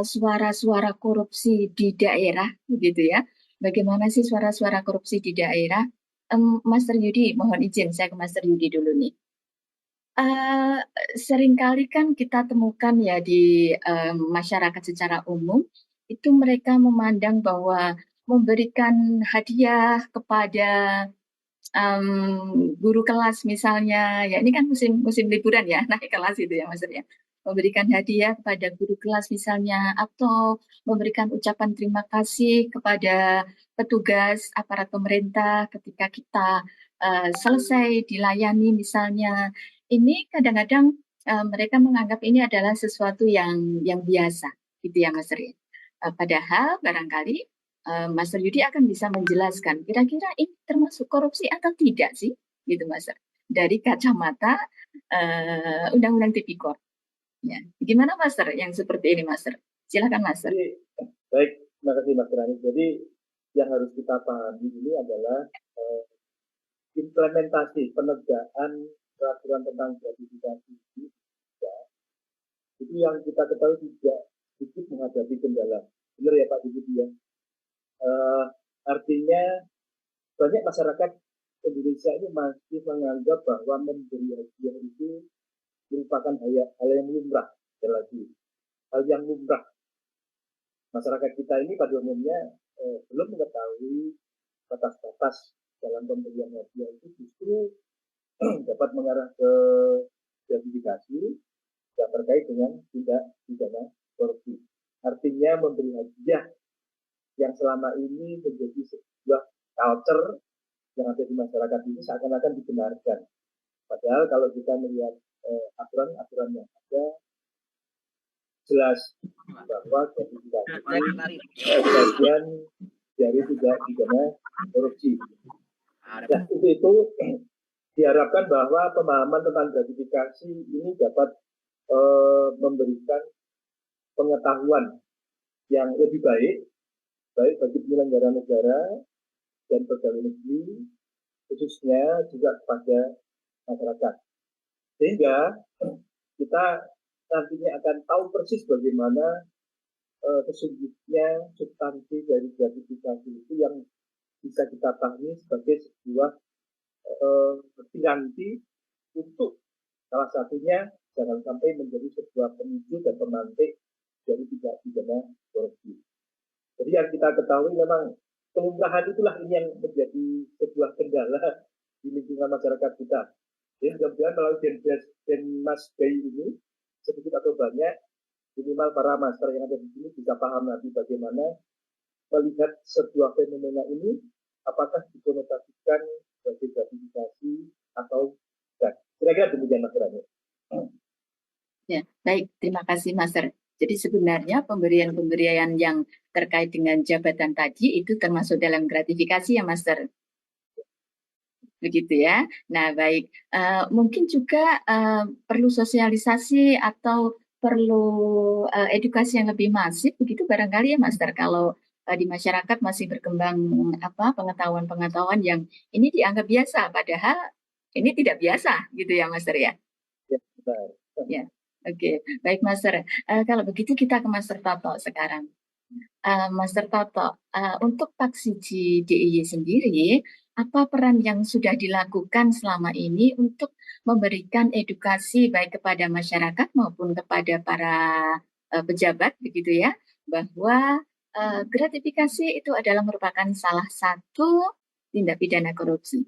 suara-suara korupsi di daerah, begitu ya? Bagaimana sih suara-suara korupsi di daerah? Master Yudi, mohon izin saya ke Master Yudi dulu nih. Seringkali kan kita temukan ya di masyarakat secara umum, itu mereka memandang bahwa memberikan hadiah kepada guru kelas misalnya, ya ini kan musim liburan ya, naik kelas itu ya maksudnya. memberikan hadiah kepada guru kelas misalnya, atau memberikan ucapan terima kasih kepada petugas aparat pemerintah ketika kita selesai dilayani misalnya. Ini kadang-kadang mereka menganggap ini adalah sesuatu yang biasa, gitu ya Mas Ri. Padahal barangkali Mas Yudi akan bisa menjelaskan kira-kira ini termasuk korupsi atau tidak sih, gitu Mas. Dari kacamata Undang-Undang Tipikor. Ya, gimana Mas yang seperti ini Mas? Silakan Mas. Baik, terima kasih Mas Rani. Jadi yang harus kita pahami ini adalah implementasi penegakan peraturan tentang gratifikasi ini. Itu yang kita ketahui tidak sedikit menghadapi kendala. Benar ya Pak Didi ya? Artinya banyak masyarakat Indonesia ini masih menganggap bahwa memberi hadiah itu merupakan hal yang lumrah. Lagi hal yang lumrah. Masyarakat kita ini pada umumnya belum mengetahui batas-batas dalam pemberian hadiah itu justru dapat mengarah ke gratifikasi yang terkait dengan tindak pidana korupsi. Artinya memberi hadiah yang selama ini menjadi sebuah culture yang ada di masyarakat ini seakan-akan dibenarkan. Padahal kalau kita melihat aturan-aturan yang ada, jelas bahwa gratifikasi itu bagian dari tindak pidana korupsi. Nah, itu diharapkan bahwa pemahaman tentang gratifikasi ini dapat memberikan pengetahuan yang lebih baik bagi penyelenggara negara dan pegawai negeri, khususnya juga kepada masyarakat. Sehingga kita nantinya akan tahu persis bagaimana sesungguhnya substansi dari gratifikasi itu yang bisa kita pahami sebagai sebuah piranti untuk salah satunya jangan sampai menjadi sebuah pemicu dan pemantik dari tindak pidana korupsi. Jadi yang kita ketahui memang kelumrahan itulah ini yang menjadi sebuah kendala di lingkungan masyarakat kita. Jadi mudah-mudahan melalui Denmas Bay ini sedikit atau banyak minimal para master yang ada di sini bisa paham nanti bagaimana melihat sebuah fenomena ini apakah dikonotasikan sebagai gratifikasi atau tidak. Kira-kira demikian Mas Rani. Ya, baik, terima kasih Mas. Jadi sebenarnya pemberian-pemberian yang terkait dengan jabatan tadi itu termasuk dalam gratifikasi ya Master. Begitu ya. Nah baik, mungkin juga perlu sosialisasi atau perlu edukasi yang lebih masif begitu barangkali ya Master. Kalau di masyarakat masih berkembang pengetahuan-pengetahuan yang ini dianggap biasa padahal ini tidak biasa gitu ya Master ya. Ya, benar. Ya. Oke, baik Master. Kalau begitu kita ke Master Toto sekarang. Master Toto, untuk Paksiji DIY sendiri, apa peran yang sudah dilakukan selama ini untuk memberikan edukasi baik kepada masyarakat maupun kepada para pejabat, begitu ya, bahwa gratifikasi itu adalah merupakan salah satu tindak pidana korupsi.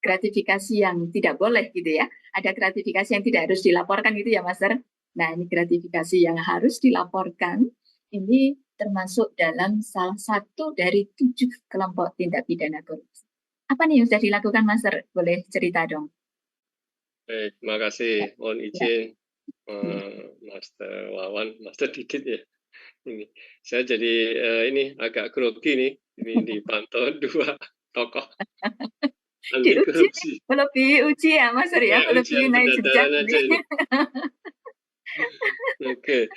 Gratifikasi yang tidak boleh gitu ya. Ada gratifikasi yang tidak harus dilaporkan gitu ya, Master. Nah, ini gratifikasi yang harus dilaporkan, ini termasuk dalam salah satu dari 7 kelompok tindak pidana korupsi. Apa nih yang sudah dilakukan, Master? Boleh cerita dong. Baik, terima kasih. Mohon izin, Master Wawan, Master Didit ya. Ini saya jadi ini agak grogi nih. Ini dipantau 2 tokoh anti korupsi. Lebih uji ya, Master ya. Lebih naik jejak aja ini. Oke,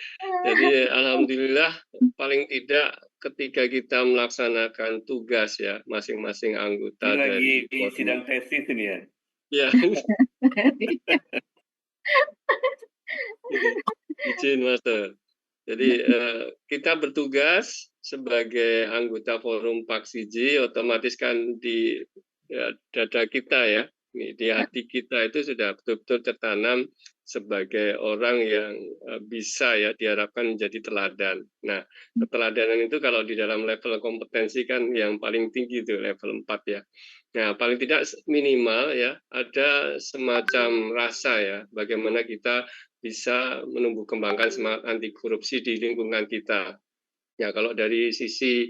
jadi alhamdulillah paling tidak ketika kita melaksanakan tugas ya masing-masing anggota ini dari lagi sidang tesis ini ya. Ya. Izin Master. Jadi kita bertugas sebagai anggota Forum Paksiji, otomatis kan di dada kita ya, di hati kita itu sudah betul-betul tertanam sebagai orang yang bisa ya diharapkan menjadi teladan. Nah, keteladanan itu kalau di dalam level kompetensi kan yang paling tinggi itu level 4 ya. Nah, paling tidak minimal ya ada semacam rasa ya bagaimana kita bisa menumbuh kembangkan semangat anti korupsi di lingkungan kita. Ya, kalau dari sisi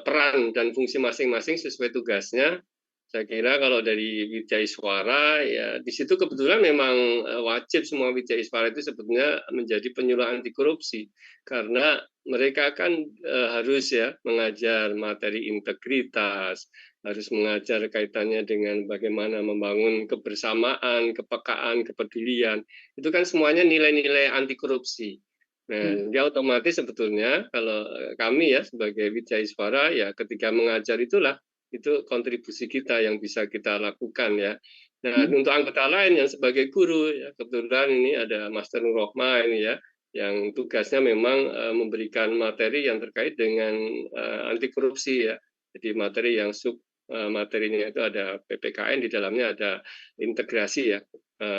peran dan fungsi masing-masing sesuai tugasnya, saya kira kalau dari Wijaiswara ya di situ kebetulan memang wajib semua Wijaiswara itu sebetulnya menjadi penyuluh anti korupsi karena mereka kan harus ya mengajar materi integritas, harus mengajar kaitannya dengan bagaimana membangun kebersamaan, kepekaan, kepedulian. Itu kan semuanya nilai-nilai anti korupsi. Nah, dia otomatis sebetulnya kalau kami ya sebagai Wijaiswara ya ketika mengajar itulah itu kontribusi kita yang bisa kita lakukan ya. Nah, untuk anggota lain yang sebagai guru ya kebetulan ini ada Master Nur Rohma ini ya yang tugasnya memang memberikan materi yang terkait dengan anti korupsi ya. Jadi materi yang materinya itu ada PPKN, di dalamnya ada integrasi ya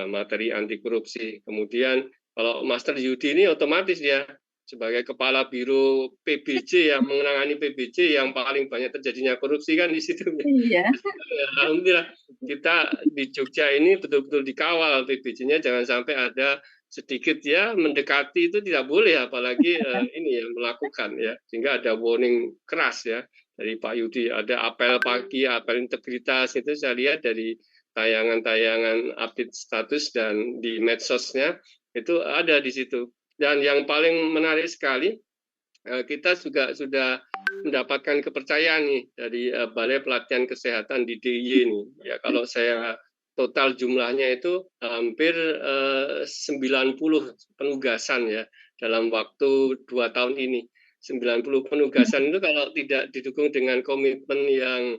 materi anti korupsi. Kemudian kalau Master Yudi ini otomatis dia sebagai kepala biro PBJ yang menangani PBJ yang paling banyak terjadinya korupsi kan di situ. Iya. Alhamdulillah kita di Jogja ini betul-betul dikawal PBJ-nya, jangan sampai ada sedikit ya mendekati itu tidak boleh, apalagi ini yang melakukan ya, sehingga ada warning keras ya dari Pak Yudi, ada apel pagi, apel integritas, itu saya lihat dari tayangan-tayangan update status dan di medsosnya itu ada di situ. Dan yang paling menarik sekali, kita juga sudah mendapatkan kepercayaan nih dari Balai Pelatihan Kesehatan di DIY ini. Ya kalau saya total jumlahnya itu hampir 90 penugasan ya dalam waktu 2 tahun ini. 90 penugasan itu kalau tidak didukung dengan komitmen yang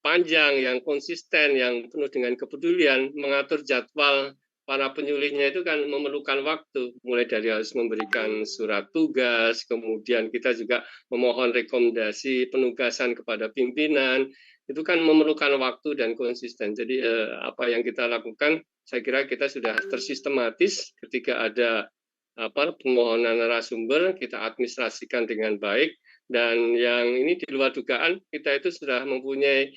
panjang, yang konsisten, yang penuh dengan kepedulian, mengatur jadwal para penyulihnya itu kan memerlukan waktu, mulai dari harus memberikan surat tugas, kemudian kita juga memohon rekomendasi penugasan kepada pimpinan, itu kan memerlukan waktu dan konsisten. Jadi apa yang kita lakukan, saya kira kita sudah tersistematis ketika ada permohonan narasumber, kita administrasikan dengan baik, dan yang ini di luar dugaan, kita itu sudah mempunyai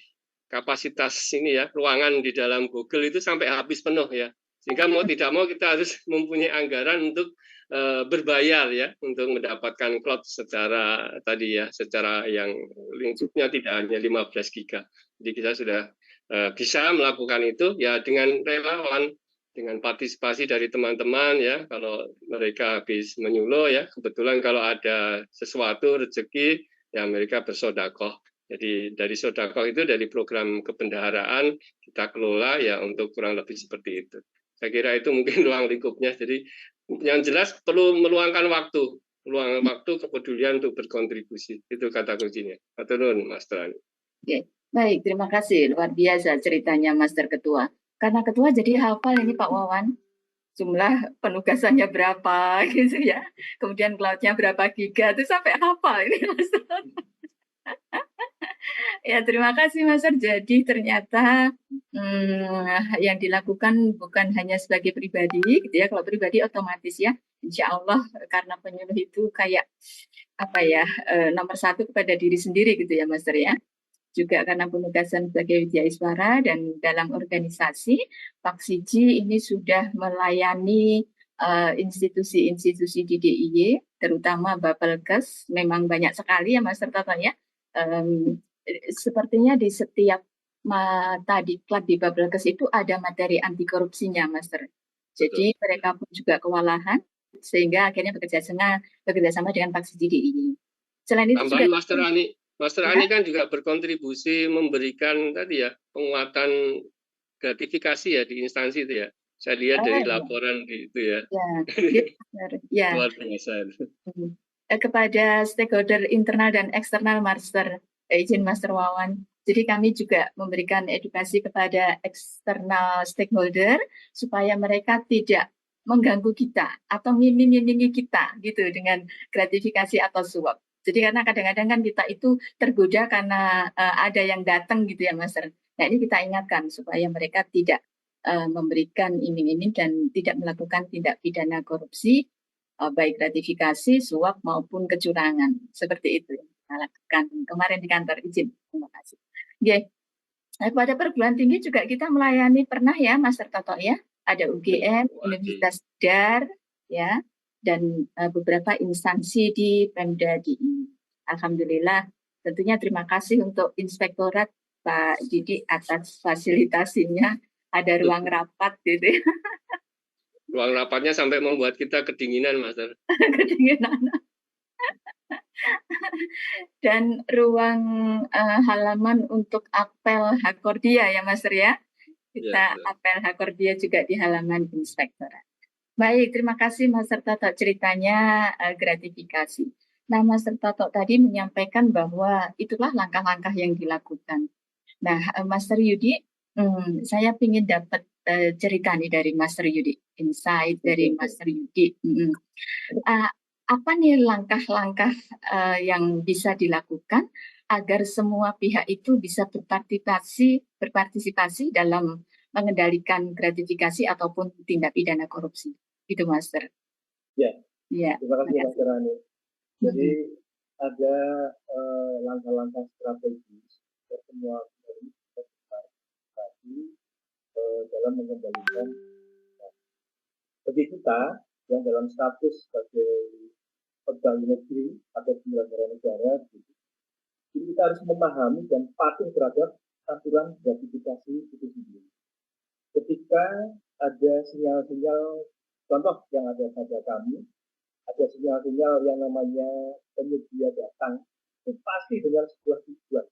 kapasitas ini ya, ruangan di dalam Google itu sampai habis penuh ya. Sehingga mau tidak mau kita harus mempunyai anggaran untuk berbayar ya untuk mendapatkan cloud secara tadi ya, secara yang lingkupnya tidak hanya 15 giga. Jadi kita sudah bisa melakukan itu ya dengan relawan, dengan partisipasi dari teman-teman ya, kalau mereka habis menyuluh ya, kebetulan kalau ada sesuatu rezeki ya mereka bersodakoh. Jadi dari sodakoh itu dari program kebendaharaan kita kelola ya untuk kurang lebih seperti itu. Saya kira itu mungkin ruang lingkupnya. Jadi yang jelas perlu meluangkan waktu, kepedulian untuk berkontribusi. Itu kata kuncinya. Aturun, Mas Trani. Oke, baik, terima kasih. Luar biasa ceritanya Master Ketua. Karena Ketua jadi hafal ini Pak Wawan, jumlah penugasannya berapa gitu ya. Kemudian cloud-nya berapa giga, itu sampai hafal ini Master. Ya, terima kasih Master. Jadi ternyata yang dilakukan bukan hanya sebagai pribadi, gitu ya. Kalau pribadi otomatis ya, insya Allah karena penyuluh itu kayak apa ya, nomor satu kepada diri sendiri gitu ya Master ya. Juga karena penugasan sebagai Wijaiswara dan dalam organisasi, Pak Siji ini sudah melayani institusi-institusi di DIY, terutama Bapelkes, memang banyak sekali ya Master Toto ya. Sepertinya di setiap diklat di Bapelkes itu ada materi anti korupsinya, Master. Jadi mereka pun juga kewalahan sehingga akhirnya bekerja sama dengan Pak Siji DIY. Selain itu tambahan juga Master Ani kan juga berkontribusi memberikan tadi ya penguatan gratifikasi ya di instansi itu ya. Saya lihat dari laporan itu ya. Ya. Luar biasa. Kepada stakeholder internal dan eksternal Master, izin Master Wawan. Jadi kami juga memberikan edukasi kepada eksternal stakeholder supaya mereka tidak mengganggu kita atau miming-mimingi kita gitu dengan gratifikasi atau suap. Jadi karena kadang-kadang kan kita itu tergoda karena ada yang datang gitu ya Master. Nah ini kita ingatkan supaya mereka tidak memberikan iming-iming dan tidak melakukan tindak pidana korupsi, baik gratifikasi, suap maupun kecurangan. Seperti itu yang kita lakukan kemarin di kantor. Izin, terima kasih. Nah, pada perguruan tinggi juga kita melayani pernah ya Master Toto ya. ada UGM, Universitas Dar, ya, dan beberapa instansi di Pemda DI. Alhamdulillah, tentunya terima kasih untuk Inspektorat Pak Didi atas fasilitasinya. Ada ruang rapat gitu. Ruang rapatnya sampai membuat kita kedinginan, Master. Kedinginan. Dan ruang halaman untuk apel Hakordia ya, Master ya. Kita apel Hakordia juga di halaman Inspektorat. Baik, terima kasih Master Toto ceritanya gratifikasi. Nah, Master Toto tadi menyampaikan bahwa itulah langkah-langkah yang dilakukan. Nah, Master Yudi, saya ingin dapat cerita nih dari Master Yudi, insight dari Master Yudi. Apa nih langkah-langkah yang bisa dilakukan agar semua pihak itu bisa berpartisipasi dalam mengendalikan gratifikasi ataupun tindak pidana korupsi? Itu, Master. Ya. Terima kasih, Master Rani. Jadi ada langkah-langkah strategis untuk semua dalam mengendalikan bagi kita yang dalam status sebagai pegawai negeri atau penyelenggara negara, jadi kita harus memahami dan patuh terhadap aturan gratifikasi itu sendiri. Ketika ada sinyal-sinyal, contoh yang ada pada kami, ada sinyal-sinyal yang namanya penyedia datang, itu pasti dengan sebuah tujuan.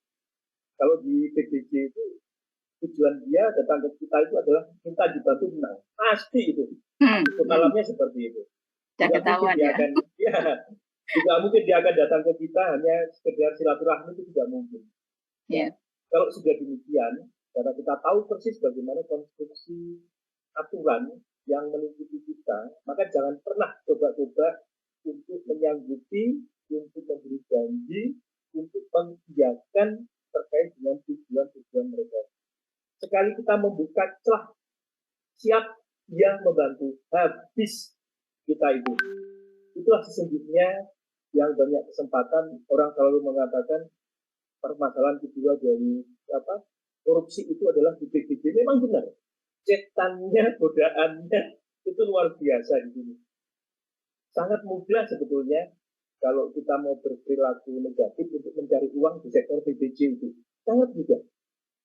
Kalau di PBJ itu tujuan dia datang ke kita itu adalah minta dibantu menang, pasti itu. Itu malamnya seperti itu. Tidak mungkin dia akan datang ke kita hanya sekedar silaturahmi, itu tidak mungkin. Kalau sudah demikian, karena kita tahu persis bagaimana konstruksi aturan yang meliputi kita, maka jangan pernah coba-coba untuk menyanggupi, untuk memberi janji, untuk mengiyakan terkait dengan tujuan-tujuan mereka. Sekali kita membuka celah, siap dia membantu, habis kita itu. Itulah sesungguhnya yang banyak kesempatan orang selalu mengatakan permasalahan kedua dari korupsi itu adalah di PBJ. Memang benar, setannya, godaannya itu luar biasa di sini. Sangat mudah sebetulnya kalau kita mau berperilaku negatif untuk mencari uang di sektor PBJ itu. Sangat mudah.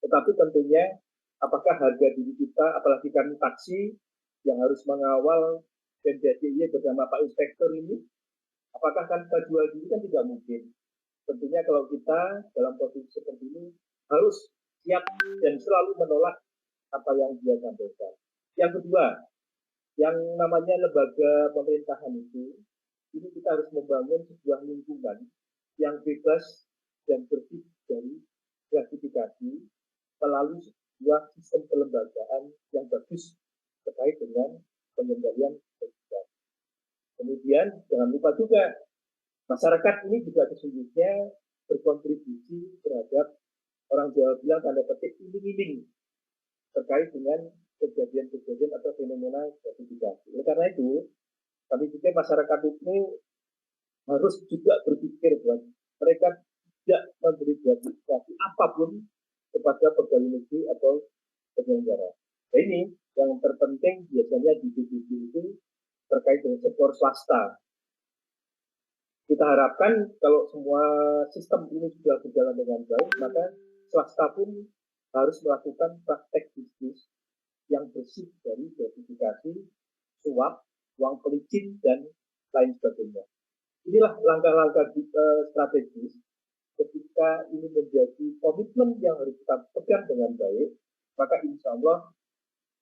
Tetapi tentunya apakah harga diri kita, apalagi kami taksi yang harus mengawal Pemda DIY bersama Pak Inspektur ini, apakah kan kita jual diri kan tidak mungkin. Tentunya kalau kita dalam posisi seperti ini harus siap dan selalu menolak apa yang dia sampaikan. Yang kedua, yang namanya lembaga pemerintahan itu, ini kita harus membangun sebuah lingkungan yang bebas dan bersih dari gratifikasi melalui sebuah sistem kelembagaan yang bagus terkait dengan pengendalian gratifikasi. Kemudian jangan lupa juga masyarakat ini juga sesungguhnya berkontribusi terhadap orang Jawa bilang tanda petik iming-iming terkait dengan kejadian-kejadian atau fenomena gratifikasi. Oleh karena itu, kami pikir masyarakat ini harus juga berpikir bahwa mereka tidak memberi gratifikasi apapun kepada pegawai negeri atau penyelenggara. Nah, ini yang terpenting biasanya di PBJ itu terkait dengan sektor swasta. Kita harapkan kalau semua sistem ini sudah berjalan dengan baik, maka swasta pun harus melakukan praktek bisnis yang bersih dari gratifikasi, suap, uang pelicin, dan lain sebagainya. Inilah langkah-langkah strategis ketika ini menjadi komitmen yang harus kita pegang dengan baik, maka insya Allah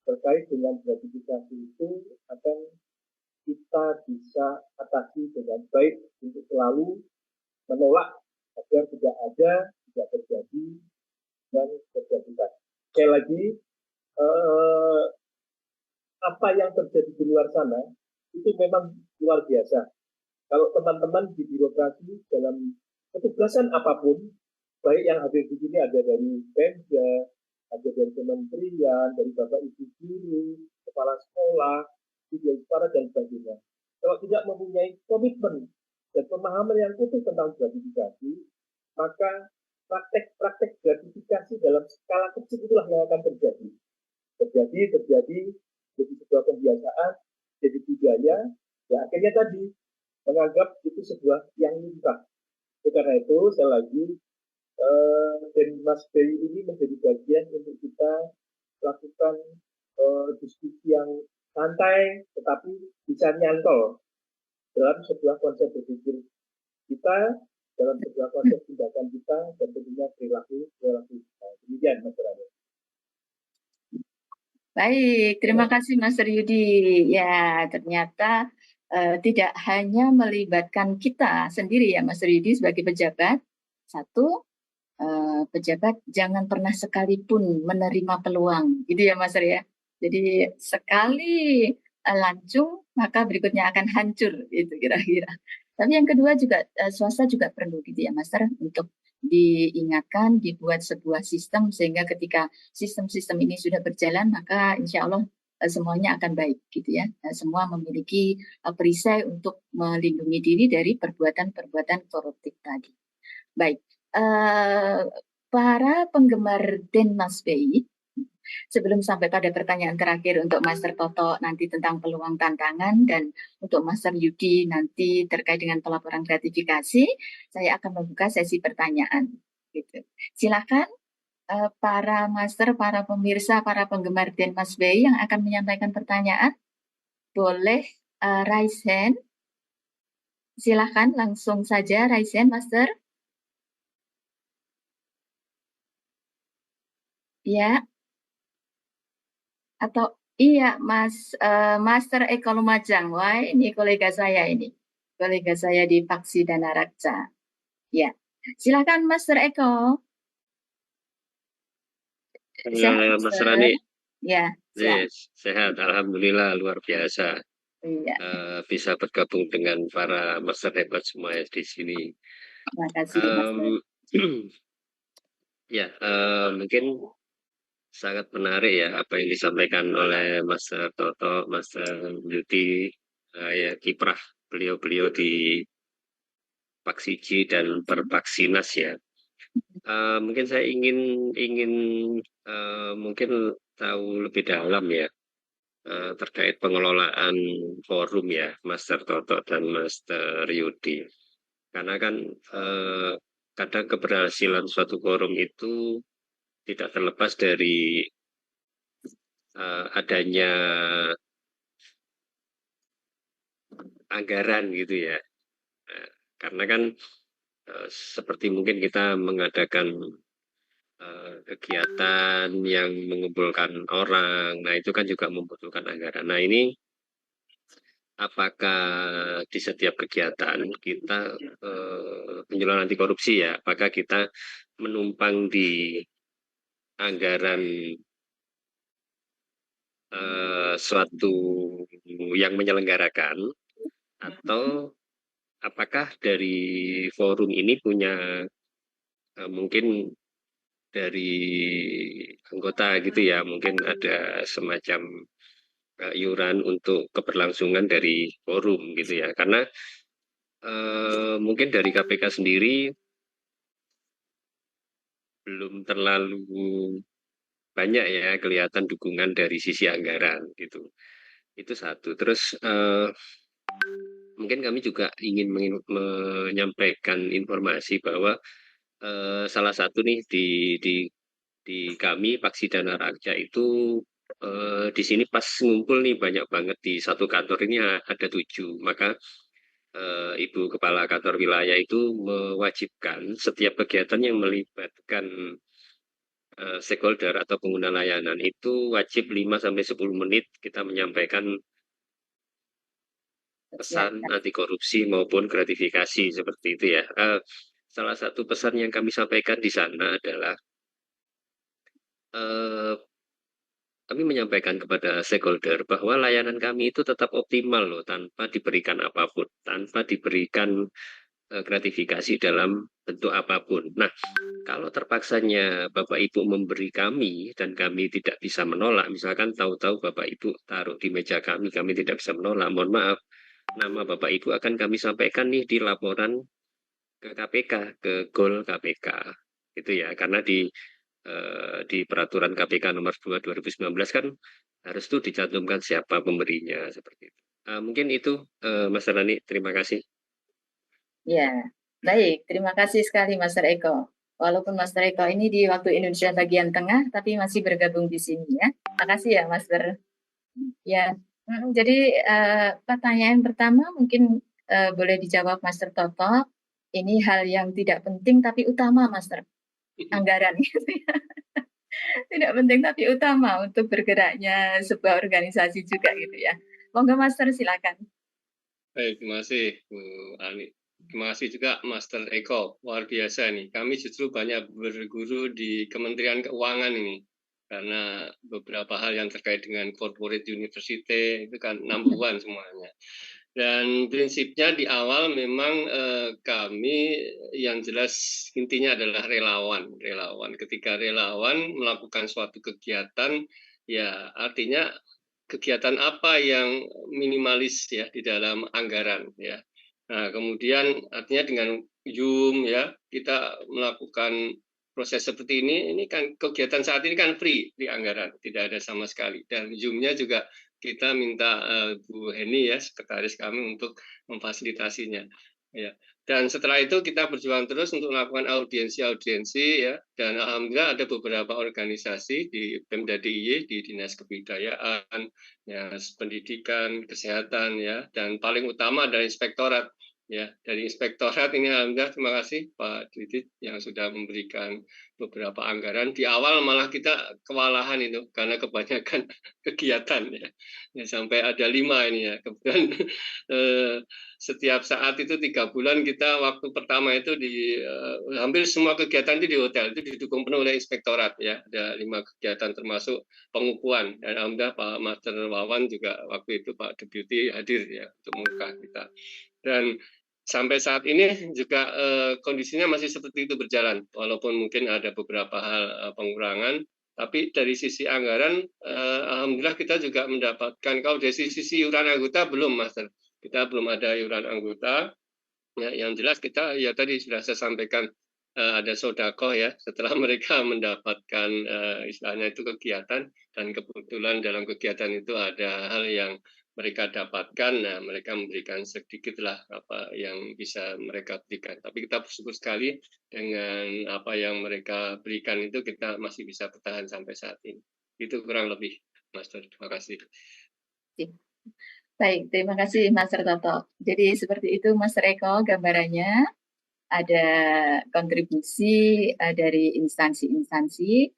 terkait dengan gratifikasi itu akan kita bisa atasi dengan baik untuk selalu menolak agar tidak terjadi dan gratifikasi. Sekali lagi, apa yang terjadi di luar sana itu memang luar biasa. Kalau teman-teman di birokrasi dalam ketugasan apapun, baik yang hadir di sini ada dari Pemda, ada dari kementerian, dari Bapak Ibu guru, kepala sekolah, para dan sebagainya. Kalau tidak mempunyai komitmen dan pemahaman yang utuh tentang gratifikasi, maka praktek-praktek gratifikasi dalam skala kecil itulah yang akan terjadi. Jadi sebuah kebiasaan, jadi budaya, ya akhirnya tadi menganggap itu sebuah yang lumrah. Karena itu, sekali lagi, Denmas BI ini menjadi bagian untuk kita lakukan diskusi yang santai, tetapi bisa nyantol dalam sebuah konsep berpikir kita, dalam sebuah konsep tindakan kita, dan tentunya perilaku kita. Demikian, Mas Rani. Baik, terima kasih Mas Yudi. Ya, ternyata tidak hanya melibatkan kita sendiri ya Mas Yudi sebagai pejabat. Satu, pejabat jangan pernah sekalipun menerima peluang, gitu ya Mas ya. Jadi sekali lancung, maka berikutnya akan hancur, itu kira-kira. Tapi yang kedua juga swasta juga perlu gitu ya Master untuk diingatkan, dibuat sebuah sistem sehingga ketika sistem-sistem ini sudah berjalan maka insya Allah semuanya akan baik gitu ya. Semua memiliki perisai untuk melindungi diri dari perbuatan-perbuatan koruptif tadi. Baik, para penggemar Denmas BI, sebelum sampai pada pertanyaan terakhir untuk Master Toto nanti tentang peluang tantangan dan untuk Master Yudi nanti terkait dengan pelaporan gratifikasi, saya akan membuka sesi pertanyaan. Gitu. Silakan para Master, para pemirsa, para penggemar Denmas BI yang akan menyampaikan pertanyaan, boleh raise hand. Silakan langsung saja raise hand, Master. Ya. Atau iya Master Eko Lumajang, wah ini kolega saya di Paksi Dana Raksa. Ya, silakan Master Eko. Sehat, Mas Rani. Ya, sehat. Alhamdulillah luar biasa. Iya. Bisa bergabung dengan para master hebat semua di sini. Terima kasih, Master. Ya, mungkin sangat menarik ya apa yang disampaikan oleh Master Toto, Master Yudi, ya kiprah beliau-beliau di Paksiji dan Perpaksinas ya. Mungkin saya ingin mungkin tahu lebih dalam ya terkait pengelolaan forum ya, Master Toto dan Master Yudi. Karena kan kadang keberhasilan suatu forum itu tidak terlepas dari adanya anggaran gitu ya. Karena kan seperti mungkin kita mengadakan kegiatan yang mengumpulkan orang, nah itu kan juga membutuhkan anggaran. Nah ini apakah di setiap kegiatan kita penjualan anti korupsi ya, apakah kita menumpang di anggaran suatu yang menyelenggarakan, atau apakah dari forum ini punya mungkin dari anggota gitu ya, mungkin ada semacam iuran untuk keberlangsungan dari forum gitu ya, karena mungkin dari KPK sendiri belum terlalu banyak ya kelihatan dukungan dari sisi anggaran gitu. Itu satu. Terus mungkin kami juga ingin menyampaikan informasi bahwa salah satu nih di kami Paksi Dana Raksa itu di sini pas ngumpul nih banyak banget di satu kantor ini ada 7. Maka Ibu Kepala Kantor Wilayah itu mewajibkan setiap kegiatan yang melibatkan stakeholder atau pengguna layanan itu wajib 5-10 menit kita menyampaikan pesan anti korupsi maupun gratifikasi seperti itu ya. Salah satu pesan yang kami sampaikan di sana adalah kami menyampaikan kepada stakeholder bahwa layanan kami itu tetap optimal loh, tanpa diberikan apapun, tanpa diberikan gratifikasi dalam bentuk apapun. Nah, kalau terpaksanya Bapak Ibu memberi kami dan kami tidak bisa menolak, misalkan tahu-tahu Bapak Ibu taruh di meja kami tidak bisa menolak, mohon maaf, nama Bapak Ibu akan kami sampaikan nih di laporan ke KPK, ke GOL KPK, gitu ya. Karena di di peraturan KPK nomor 2 2019 kan harus tuh dicantumkan siapa pemberinya seperti itu. Mungkin itu Mas Rani, terima kasih. Ya, baik. Terima kasih sekali Master Eko. Walaupun Master Eko ini di waktu Indonesia bagian tengah, tapi masih bergabung di sini ya. Terima kasih ya Master. Ya, jadi pertanyaan pertama mungkin boleh dijawab Master Toto. Ini hal yang tidak penting tapi utama Master. Anggaran gitu ya. Tidak penting tapi utama untuk bergeraknya sebuah organisasi juga gitu ya. Monggo Master silakan. Baik, terima kasih Bu Ani. Terima kasih juga Master Eko, luar biasa nih. Kami justru banyak berguru di Kementerian Keuangan ini, karena beberapa hal yang terkait dengan corporate university itu kan number one semuanya. Dan prinsipnya di awal memang kami yang jelas intinya adalah relawan. Ketika relawan melakukan suatu kegiatan, ya artinya kegiatan apa yang minimalis ya di dalam anggaran ya. Nah, kemudian artinya dengan Zoom ya kita melakukan proses seperti ini kan kegiatan saat ini kan free di anggaran, tidak ada sama sekali. Dan Zoom-nya juga kita minta Bu Heni ya, sekretaris kami untuk memfasilitasinya. Ya. Dan setelah itu kita berjuang terus untuk melakukan audiensi ya. Dan alhamdulillah ada beberapa organisasi di Pemda DIY, di Dinas Kebudayaan, ya, pendidikan, kesehatan ya, dan paling utama adalah inspektorat. Ya, dari inspektorat ini alhamdulillah terima kasih Pak Didit yang sudah memberikan beberapa anggaran. Di awal malah kita kewalahan itu karena kebanyakan kegiatan ya. Sampai ada 5 ini ya. Kemudian setiap saat itu 3 bulan kita waktu pertama itu di hampir semua kegiatan itu di hotel itu didukung penuh oleh inspektorat ya. Ada 5 kegiatan termasuk pengukuhan dan alhamdulillah Pak Master Wawan juga waktu itu Pak Deputi hadir ya untuk membuka kita. Dan sampai saat ini juga kondisinya masih seperti itu berjalan, walaupun mungkin ada beberapa hal pengurangan, tapi dari sisi anggaran, alhamdulillah kita juga mendapatkan, kalau dari sisi iuran anggota belum, Master. Kita belum ada iuran anggota, ya, yang jelas kita, ya tadi sudah saya sampaikan, ada sodako ya, setelah mereka mendapatkan istilahnya itu kegiatan, dan kebetulan dalam kegiatan itu ada hal yang mereka dapatkan, nah mereka memberikan sedikit lah apa yang bisa mereka berikan. Tapi kita bersyukur sekali dengan apa yang mereka berikan itu kita masih bisa bertahan sampai saat ini. Itu kurang lebih, Master. Terima kasih. Baik, terima kasih Master Toto. Jadi seperti itu Master Eko gambarannya. Ada kontribusi dari instansi-instansi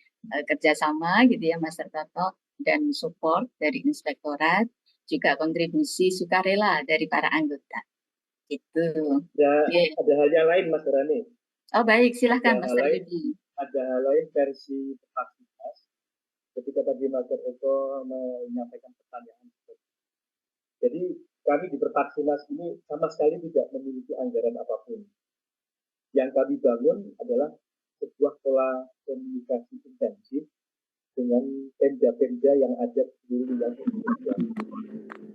kerjasama gitu ya Master Toto, dan support dari inspektorat, juga kontribusi sukarela dari para anggota. Itu. Ya, ada hal yang lain Mas Rani. Oh baik, silahkan Master Didi. Ada hal lain versi praktis. Ketika tadi Master Eko menyampaikan pertanyaan. Jadi kami di Pertaksinas ini sama sekali tidak memiliki anggaran apapun. Yang kami bangun adalah sebuah pola komunikasi intensif dengan pemda-pemda yang ada di wilayah Indonesia.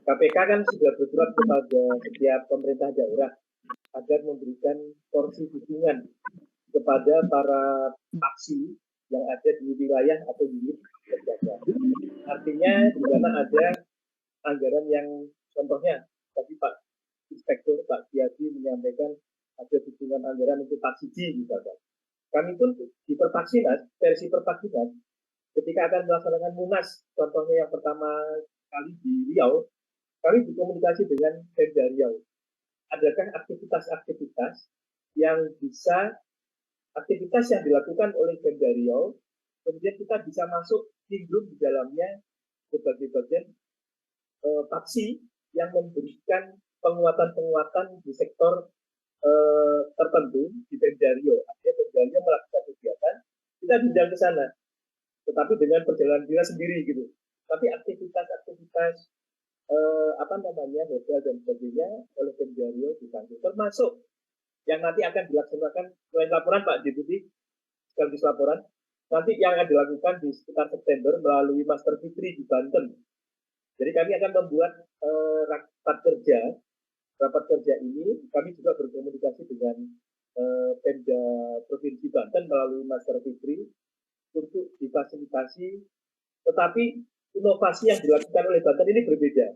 KPK kan sudah bersurat kepada setiap pemerintah daerah agar memberikan porsi dukungan kepada para taksi yang ada di wilayah atau unit terjaga. Artinya di sana ada anggaran yang contohnya tadi Pak Inspektur Pak Kiadi menyampaikan ada dukungan anggaran untuk taksi misalkan. Kami pun di Pertaksinas, versi Pertaksinas, ketika akan melaksanakan Munas, contohnya yang pertama kali di Riau, kami berkomunikasi dengan Pemda Riau. Adakah aktivitas-aktivitas yang bisa, aktivitas yang dilakukan oleh Pemda Riau, kemudian kita bisa masuk tinggul di dalamnya sebagai bagian taksi yang memberikan penguatan-penguatan di sektor tertentu di Pemda Riau. Artinya Pemda Riau melakukan kegiatan, kita diundang ke sana, tetapi dengan perjalanan dinas sendiri gitu. Tapi aktivitas-aktivitas hotel dan sebagainya oleh Pemda Riau ditanggung, termasuk yang nanti akan dilaksanakan selain laporan Pak Deputi sekaligus laporan nanti yang akan dilakukan di sekitar September melalui Master Fitri di Banten. Jadi kami akan membuat rapat kerja ini kami juga berkomunikasi dengan Pemda Provinsi Banten melalui Master Fitri untuk difasilitasi, tetapi inovasi yang dilakukan oleh Banten ini berbeda.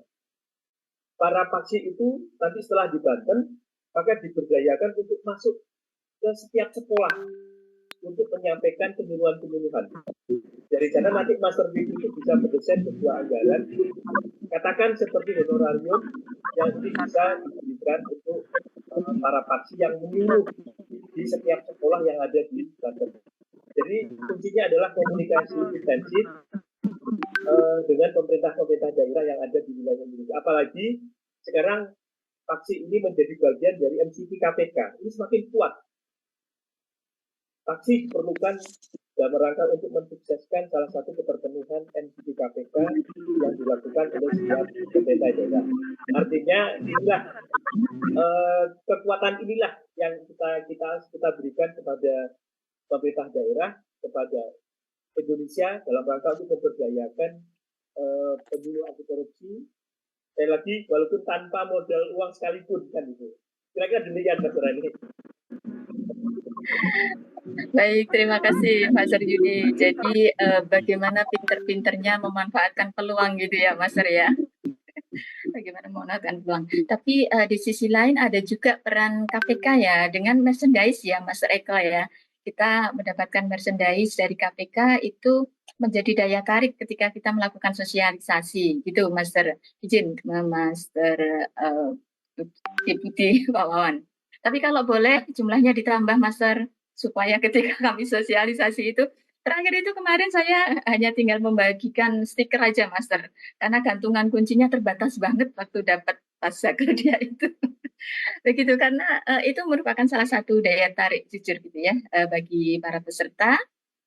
Para paksi itu nanti setelah di Banten, maka diberdayakan untuk masuk ke setiap sekolah untuk menyampaikan penyuluhan-penyuluhan. Dari sana nanti Master Wing itu bisa mendesain sebuah anggaran, katakan seperti honorarium yang bisa diberikan untuk para paksi yang menyuluh di setiap sekolah yang ada di Banten. Jadi kuncinya adalah komunikasi intensif dengan pemerintah-pemerintah daerah yang ada di wilayah Indonesia. Apalagi sekarang paksi ini menjadi bagian dari MCP KPK. Ini semakin kuat. Paksi diperlukan dalam rangka untuk mensukseskan salah satu keterpenuhan MCP KPK yang dilakukan oleh setiap pemerintah daerah. Artinya inilah kekuatan inilah yang kita berikan kepada pemerintah daerah, kepada Indonesia dalam rangka untuk memberdayakan penyuluh anti korupsi. Sekali lagi, walaupun tanpa modal uang sekalipun kan itu. Kira-kira demikian Mas Rani. Baik, terima kasih Mas Yudi. Jadi bagaimana pinter-pinternya memanfaatkan peluang gitu ya Mas ya. Bagaimana memanfaatkan peluang. Tapi di sisi lain ada juga peran KPK ya dengan merchandise ya Mas Eko ya. Kita mendapatkan merchandise dari KPK itu menjadi daya tarik ketika kita melakukan sosialisasi gitu Master izin Master Deputi Pak Wawan. Tapi kalau boleh jumlahnya ditambah Master supaya ketika kami sosialisasi itu terakhir itu kemarin saya hanya tinggal membagikan stiker aja Master karena gantungan kuncinya terbatas banget waktu dapat pasca kerja itu. Begitu karena itu merupakan salah satu daya tarik jujur gitu ya bagi para peserta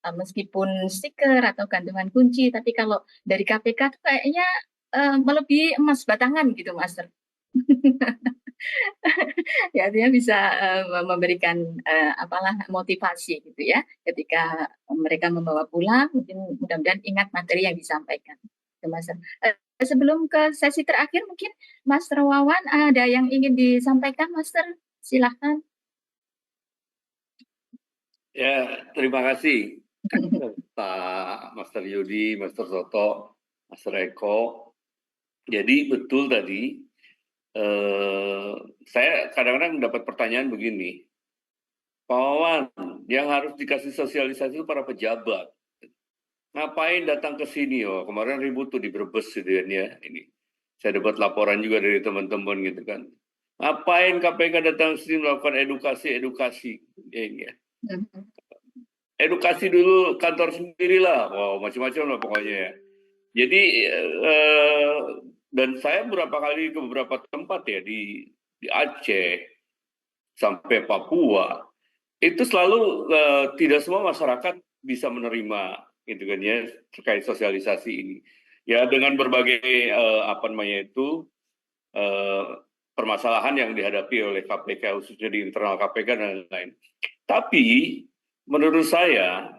meskipun stiker atau gantungan kunci tapi kalau dari KPK tuh kayaknya melebihi emas batangan gitu Master. Ya artinya bisa memberikan apalah motivasi gitu ya ketika mereka membawa pulang mungkin mudah-mudahan ingat materi yang disampaikan Master. Sebelum ke sesi terakhir mungkin Master Wawan ada yang ingin disampaikan Master silahkan. Ya terima kasih Pak Master Yudi, Master Soto, Master Eko. Jadi betul tadi saya kadang-kadang dapat pertanyaan begini, Pak Wawan, yang harus dikasih sosialisasi itu para pejabat. Ngapain datang ke sini? Oh, kemarin ribut tuh di Brebes gitu kan ya. Ini saya dapat laporan juga dari teman-teman gitu kan. Ngapain KPK datang ke sini melakukan edukasi? Ya, ini ya. Edukasi dulu kantor sendirilah. Wow, macam-macam lah pokoknya ya. Jadi dan saya beberapa kali ke beberapa tempat ya di Aceh sampai Papua itu selalu tidak semua masyarakat bisa menerima gitu kan ya terkait sosialisasi ini ya dengan berbagai permasalahan yang dihadapi oleh KPK khususnya di internal KPK dan lain-lain. Tapi menurut saya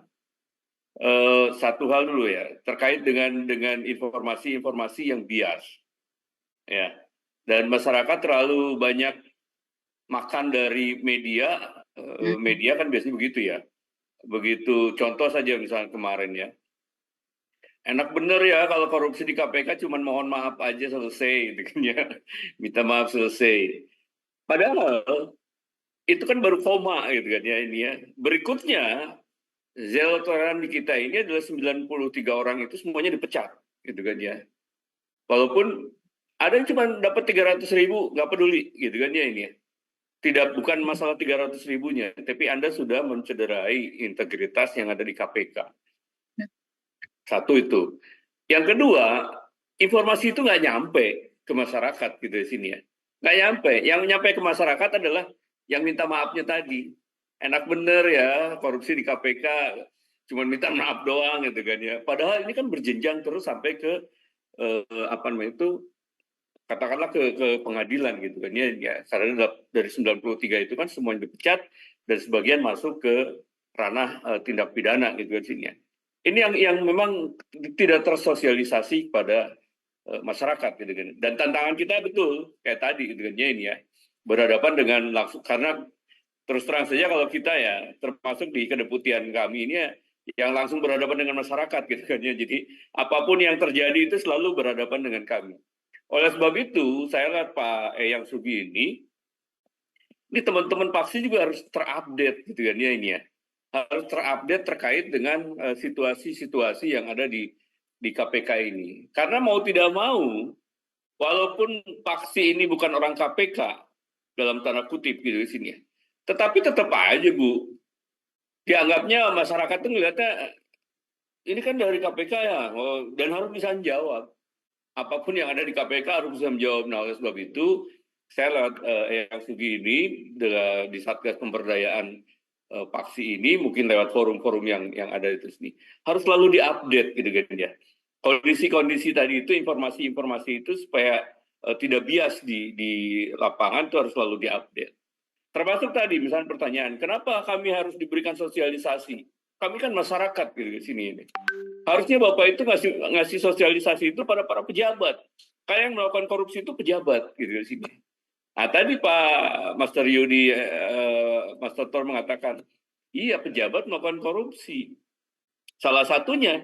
satu hal dulu ya terkait dengan informasi yang bias ya dan masyarakat terlalu banyak makan dari media kan biasanya begitu ya begitu contoh saja misalnya kemarin ya enak bener ya kalau korupsi di KPK cuman mohon maaf aja selesai gitu kan ya minta maaf selesai padahal itu kan baru koma gitu kan ya ini ya berikutnya zero toleran di kita ini adalah 93 orang itu semuanya dipecat gitu kan ya walaupun ada yang cuma dapat 300.000 nggak peduli gitu kan ya ini ya bukan masalah 300.000-nya, tapi Anda sudah mencederai integritas yang ada di KPK. Satu itu. Yang kedua, informasi itu nggak nyampe ke masyarakat gitu di sini ya. Nggak nyampe. Yang nyampe ke masyarakat adalah yang minta maafnya tadi. Enak bener ya korupsi di KPK, cuma minta maaf doang gitu kan ya. Padahal ini kan berjenjang terus sampai ke katakanlah ke pengadilan gitu kan ya karena dari 93 itu kan semuanya dipecat dan sebagian masuk ke ranah tindak pidana gitu kan sini ya. Ini yang memang tidak tersosialisasi pada masyarakat gitu kan. Dan tantangan kita betul kayak tadi gitu kan ya ini ya berhadapan dengan langsung karena terus terang saja kalau kita ya termasuk di kedeputian kami ini yang langsung berhadapan dengan masyarakat gitu kan ya. Jadi apapun yang terjadi itu selalu berhadapan dengan kami. Oleh sebab itu saya lihat Pak Eyang Sugi ini teman-teman Paksi juga harus terupdate gitu kan ya ini ya. Harus terupdate terkait dengan situasi-situasi yang ada di KPK ini. Karena mau tidak mau, walaupun Paksi ini bukan orang KPK dalam tanda kutip gitu di sini ya, tetapi tetap aja Bu, dianggapnya masyarakat tuh ngeliatnya ini kan dari KPK ya, dan harus bisa menjawab. Apapun yang ada di KPK harus bisa menjawab. Nah, oleh sebab itu, saya lihat Eyang Sugi ini di Satgas Pemberdayaan Paksi ini, mungkin lewat forum-forum yang ada di sini, harus selalu diupdate gitu kan ya. Kondisi-kondisi tadi itu, informasi-informasi itu supaya tidak bias di lapangan itu harus selalu diupdate. Termasuk tadi misalnya pertanyaan, kenapa kami harus diberikan sosialisasi? Kami kan masyarakat gitu di sini ini. Harusnya Bapak itu ngasih sosialisasi itu pada para pejabat. Kayak yang melakukan korupsi itu pejabat gitu di sini. Nah, tadi Pak Master Yudi, Master Tor mengatakan, iya pejabat melakukan korupsi. Salah satunya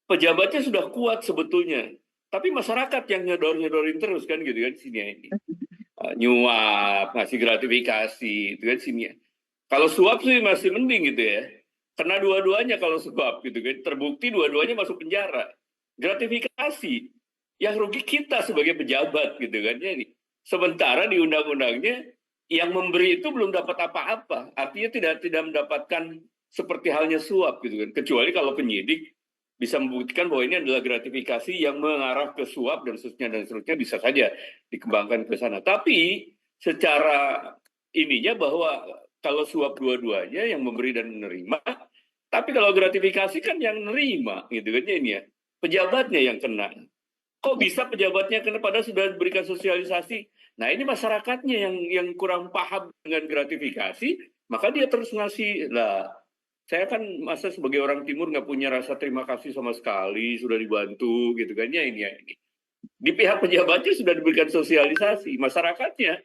pejabatnya sudah kuat sebetulnya, tapi masyarakat yang nyodorin terus kan gitu kan di sini ini. Nyuap, ngasih gratifikasi, itu kan sini ya. Kalau suap sih masih mending gitu ya. Kena dua-duanya kalau suap gitu kan. Terbukti dua-duanya masuk penjara. Gratifikasi, yang rugi kita sebagai pejabat gitu kan ya ini. Sementara di undang-undangnya yang memberi itu belum dapat apa-apa. Artinya tidak mendapatkan seperti halnya suap gitu kan. Kecuali kalau penyidik bisa membuktikan bahwa ini adalah gratifikasi yang mengarah ke suap dan seterusnya bisa saja dikembangkan ke sana. Tapi secara ininya bahwa kalau suap dua-duanya yang memberi dan menerima, tapi kalau gratifikasi kan yang menerima gitu kan ini ya. Pejabatnya yang kena. Kok bisa pejabatnya kena padahal sudah diberikan sosialisasi? Nah, ini masyarakatnya yang kurang paham dengan gratifikasi, maka dia terus ngasih lah. Saya kan masa sebagai orang timur nggak punya rasa terima kasih sama sekali, sudah dibantu gitu kan ya ini. Di pihak pejabatnya sudah diberikan sosialisasi, masyarakatnya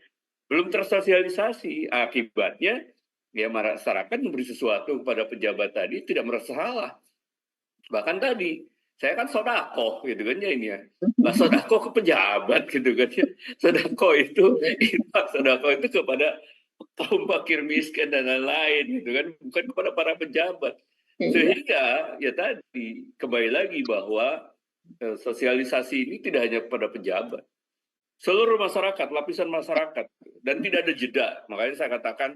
belum tersosialisasi. Akibatnya ya masyarakat memberi sesuatu kepada pejabat tadi tidak merasa salah. Bahkan tadi saya kan sodako gitu kan ya ini ya. Lah sodako ke pejabat gitu kan ya. Sodako itu kepada kaum fakir miskin dan lain-lain gitu kan, bukan kepada para pejabat. Sehingga ya tadi kembali lagi bahwa sosialisasi ini tidak hanya kepada pejabat, seluruh masyarakat, lapisan masyarakat, dan tidak ada jeda. Makanya saya katakan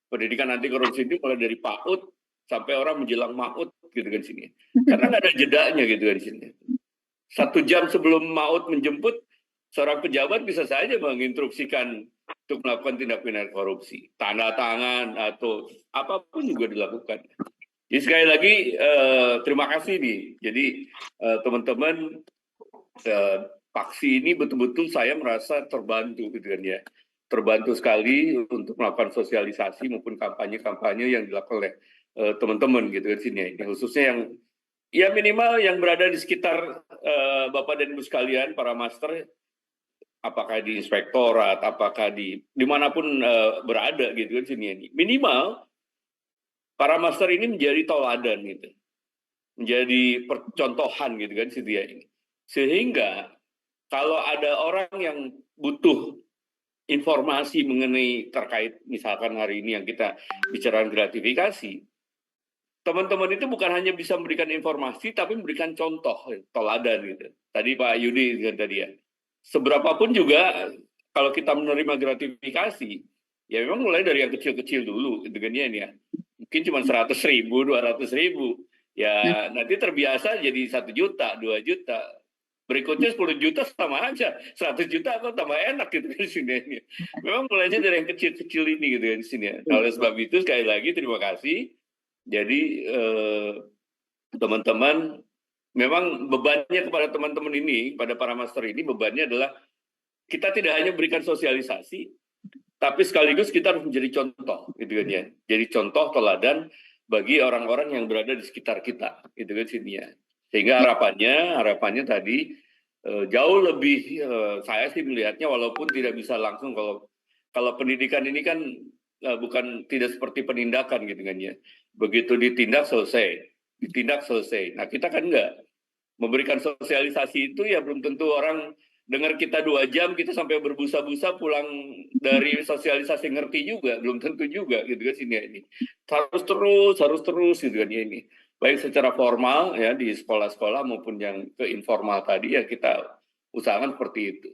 pendidikan anti korupsi ini mulai dari PAUD sampai orang menjelang MAUD gitu kan sini. Karena nggak ada jedanya gitu kan sini. 1 jam sebelum MAUD menjemput, seorang pejabat bisa saja menginstruksikan untuk melakukan tindak pidana korupsi, tanda tangan atau apapun juga dilakukan. Jadi sekali lagi terima kasih nih. Jadi teman-teman Paksi ini betul-betul saya merasa terbantu gitu kan ya. Terbantu sekali untuk melakukan sosialisasi maupun kampanye-kampanye yang dilakukan oleh teman-teman gitu kan sini. Khususnya yang ya minimal yang berada di sekitar Bapak dan Ibu sekalian, para master, apakah di inspektorat, apakah dimanapun berada gitu kan sini. Minimal para master ini menjadi toladan gitu, menjadi percontohan gitu kan sini ini. Sehingga kalau ada orang yang butuh informasi mengenai terkait misalkan hari ini yang kita bicara gratifikasi, teman-teman itu bukan hanya bisa memberikan informasi tapi memberikan contoh toladan gitu. Tadi Pak Yudi kan tadi ya. Seberapapun juga kalau kita menerima gratifikasi, ya memang mulai dari yang kecil-kecil dulu, gitu kan ya. Mungkin cuma 100.000, 200.000, ya nanti terbiasa jadi 1 juta, 2 juta, berikutnya 10 juta sama aja, 100 juta atau tambah enak gitu kan di sini. Memang mulainya dari yang kecil-kecil ini gitu kan di sini. Nah, oleh sebab itu sekali lagi terima kasih. Jadi teman-teman, memang bebannya kepada teman-teman ini, pada para master ini, bebannya adalah kita tidak hanya berikan sosialisasi, tapi sekaligus kita harus menjadi contoh, gitu kan ya. Jadi contoh teladan bagi orang-orang yang berada di sekitar kita, gitu kan sini ya. Sehingga harapannya tadi jauh lebih, saya sih melihatnya walaupun tidak bisa langsung, kalau pendidikan ini kan bukan tidak seperti penindakan gitu kan ya. Begitu ditindak selesai. ditindak selesai. Nah kita kan enggak memberikan sosialisasi itu ya belum tentu orang dengar kita 2 jam kita sampai berbusa-busa pulang dari sosialisasi ngerti juga, belum tentu juga gitu kan sini ini. Harus terus gitu kan ya ini. Baik secara formal ya di sekolah-sekolah maupun yang ke informal tadi ya kita usahakan seperti itu.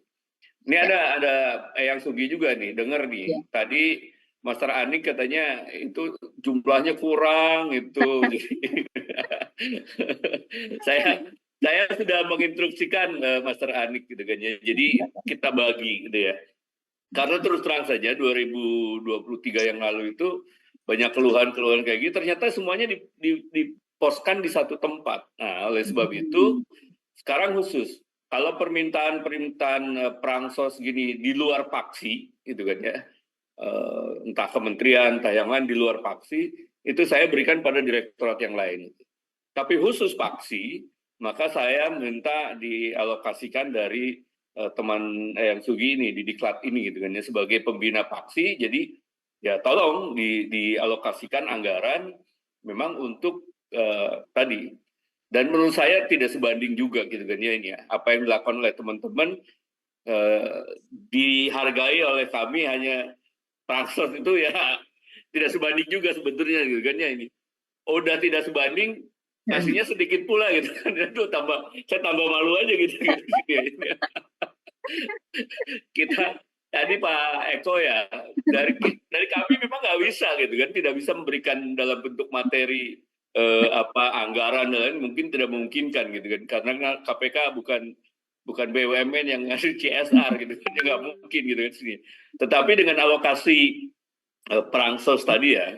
Ini ada yang Sugi juga nih, dengar nih. Tadi Master Anik katanya itu jumlahnya kurang itu. saya sudah menginstruksikan Master Anik gitu kan ya. Jadi kita bagi gitu ya. Karena terus terang saja 2023 yang lalu itu banyak keluhan-keluhan kayak gitu. Ternyata semuanya diposkan di satu tempat. Nah, oleh sebab itu sekarang khusus kalau permintaan perangsos gini di luar paksi gitu kan ya. Entah kementerian, entah yang lain di luar paksi, itu saya berikan pada direktorat yang lain. Tapi khusus paksi, maka saya minta dialokasikan dari teman yang Sugi ini, di Diklat ini gitu kan ya, sebagai pembina paksi. Jadi ya tolong dialokasikan anggaran memang untuk tadi. Dan menurut saya tidak sebanding juga gitu kan ya ini ya. Apa yang dilakukan oleh teman-teman dihargai oleh kami hanya transport itu ya tidak sebanding juga sebetulnya gitu kan ya ini. Udah tidak sebanding, kasihnya sedikit pula gitu kan. Itu saya tambah malu aja gitu. Kita tadi Pak Eko ya dari kami memang nggak bisa gitu kan, tidak bisa memberikan dalam bentuk materi anggaran dan lain mungkin tidak memungkinkan gitu kan, karena KPK bukan BUMN yang ngasih CSR gitu kan, nggak mungkin gitu kan sini. Tetapi dengan alokasi perangsos tadi ya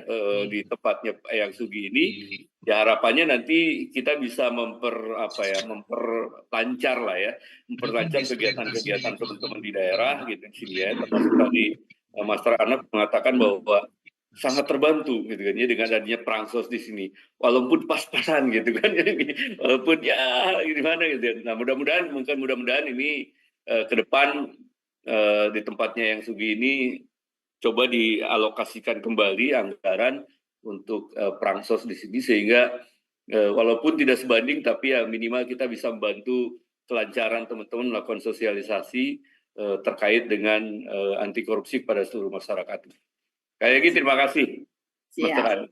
di tempatnya yang Sugi ini, ya harapannya nanti kita bisa memperlancar lah ya, memperlancar kegiatan-kegiatan teman-teman di daerah gitu sini ya. Termasuk tadi Master Anak mengatakan bahwa sangat terbantu gitu kan ya dengan adanya perangsos di sini, walaupun pas-pasan gitu kan walaupun ya gimana gitu. Nah mudah-mudahan ini ke depan di tempatnya yang Sugi ini coba dialokasikan kembali anggaran untuk perangsos di sini sehingga walaupun tidak sebanding tapi ya minimal kita bisa membantu kelancaran teman-teman melakukan sosialisasi terkait dengan anti korupsi pada seluruh masyarakat. Kayak gitu, terima kasih. Siap.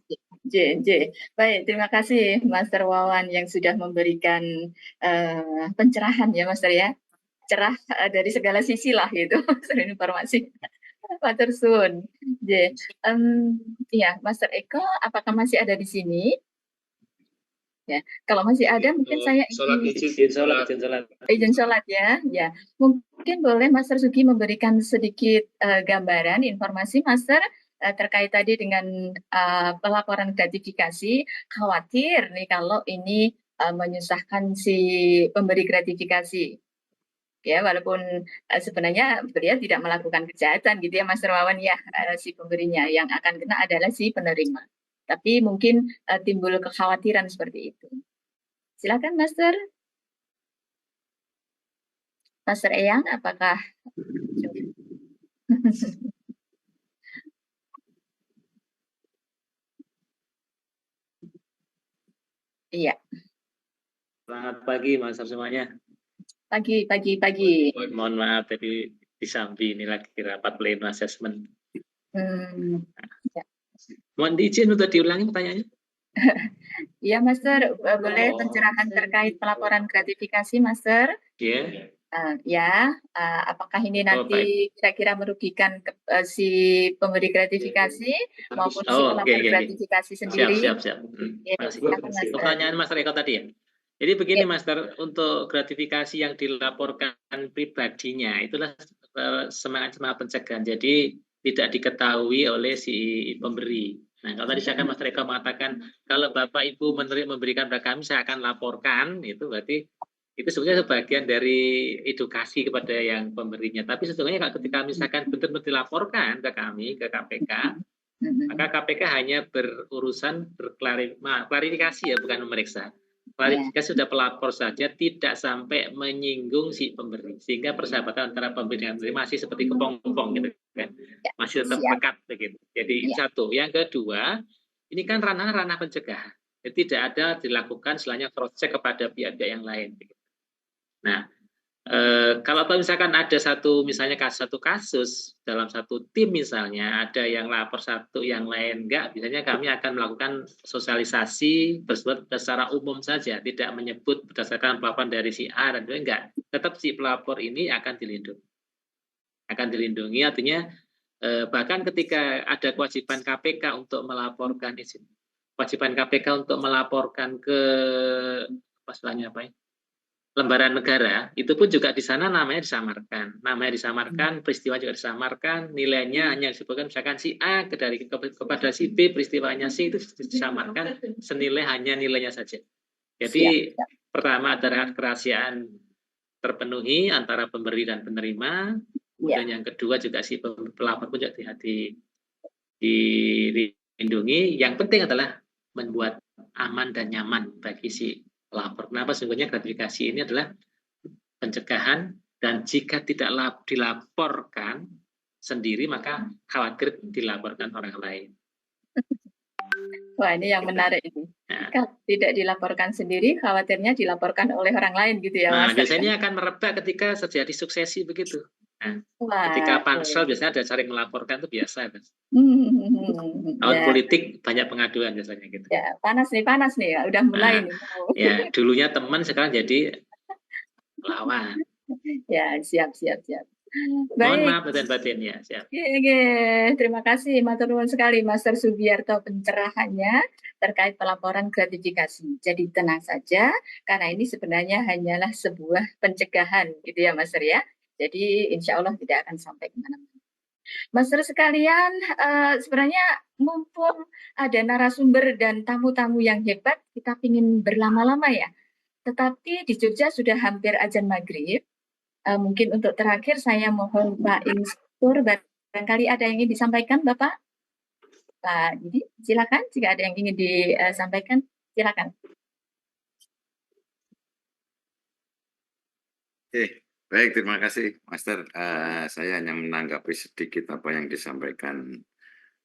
Baik, terima kasih Master Wawan yang sudah memberikan pencerahan ya Master ya. Cerah dari segala sisi lah gitu, informasi. Matur suwun. Ya, Master Eko, apakah masih ada di sini? Ya, kalau masih ada mungkin saya izin sholat ya. Ya, mungkin boleh Master Sugi memberikan sedikit gambaran informasi Master terkait tadi dengan pelaporan gratifikasi. Khawatir nih kalau ini menyusahkan si pemberi gratifikasi. Ya, walaupun sebenarnya beliau tidak melakukan kejahatan gitu ya Master Wawan ya, si pemberinya, yang akan kena adalah si penerima. Tapi mungkin timbul kekhawatiran seperti itu. Silakan Master. Master Eyang, apakah? Iya. Selamat pagi Master semuanya. Pagi. Mohon maaf tadi disambi ini lagi rapat pleno assessment. Ya. Mohon diizin untuk diulangi pertanyaannya. Iya Master, boleh pencerahan terkait pelaporan gratifikasi Master? Iya. Apakah ini nanti kira-kira merugikan si pemberi gratifikasi maupun si pelapor gratifikasi sendiri? Siap. Pertanyaan Master Eko tadi ya. Jadi begini Master, untuk gratifikasi yang dilaporkan pribadinya itulah semangat pencegahan. Jadi tidak diketahui oleh si pemberi. Nah, kalau tadi saya kan Master Eko mengatakan kalau Bapak Ibu memberikan pada kami saya akan laporkan, itu berarti itu sebenarnya sebagian dari edukasi kepada yang pemberinya. Tapi sebetulnya kalau ketika misalkan betul-betul dilaporkan ke kami, ke KPK, maka KPK hanya berurusan klarifikasi ya, bukan memeriksa. Klarifikasi sudah pelapor saja, tidak sampai menyinggung si pemberi, sehingga persahabatan antara pemberi dan pemberi masih seperti kepong-kepong gitu kan, masih tetap dekat begitu. Jadi satu, yang kedua, ini kan ranah pencegahan. Jadi tidak ada dilakukan selain cross check kepada pihak-pihak yang lain. Nah, kalau misalkan ada misalnya satu kasus dalam satu tim misalnya, ada yang lapor satu, yang lain enggak, biasanya kami akan melakukan sosialisasi bersifat secara umum saja, tidak menyebut berdasarkan pelaporan dari si A dan B, enggak. Tetap si pelapor ini akan dilindungi. Akan dilindungi, artinya bahkan ketika ada kewajiban KPK untuk melaporkan ke lembaran negara, itu pun juga di sana namanya disamarkan, peristiwa juga disamarkan, nilainya hanya disebutkan misalkan si A kepada si B, peristiwanya si itu disamarkan, senilai hanya nilainya saja. Jadi pertama adalah kerahasiaan terpenuhi antara pemberi dan penerima, kemudian yang kedua juga si pelapor pun juga dilindungi. Yang penting adalah membuat aman dan nyaman bagi si pelapor. Kenapa? Sesungguhnya gratifikasi ini adalah pencegahan, dan jika tidak dilaporkan sendiri maka khawatir dilaporkan orang lain. Wah, ini yang menarik ini. Kalau tidak dilaporkan sendiri, khawatirnya dilaporkan oleh orang lain gitu ya, Mas. Biasanya akan merebak ketika terjadi suksesi begitu. Ketika pansel biasanya ada saling melaporkan, itu biasa. Tahun politik banyak pengaduan biasanya gitu. Ya, panas nih, udah mulai nih. Ya, dulunya teman, sekarang jadi lawan. Ya, siap. Mohon maaf dan batin ya, siap. Terima kasih, matur nuwun sekali Master Sugiarto pencerahannya terkait pelaporan gratifikasi. Jadi tenang saja, karena ini sebenarnya hanyalah sebuah pencegahan gitu ya, Master ya. Jadi insya Allah tidak akan sampai kemana-mana. Master sekalian, sebenarnya mumpung ada narasumber dan tamu-tamu yang hebat, kita ingin berlama-lama ya. Tetapi di Jogja sudah hampir azan maghrib. Mungkin untuk terakhir saya mohon Pak Inspektur, barangkali ada yang ingin disampaikan Bapak? Pak Didi, silakan. Jika ada yang ingin disampaikan, silakan. Oke. Baik, terima kasih, Master. Saya hanya menanggapi sedikit apa yang disampaikan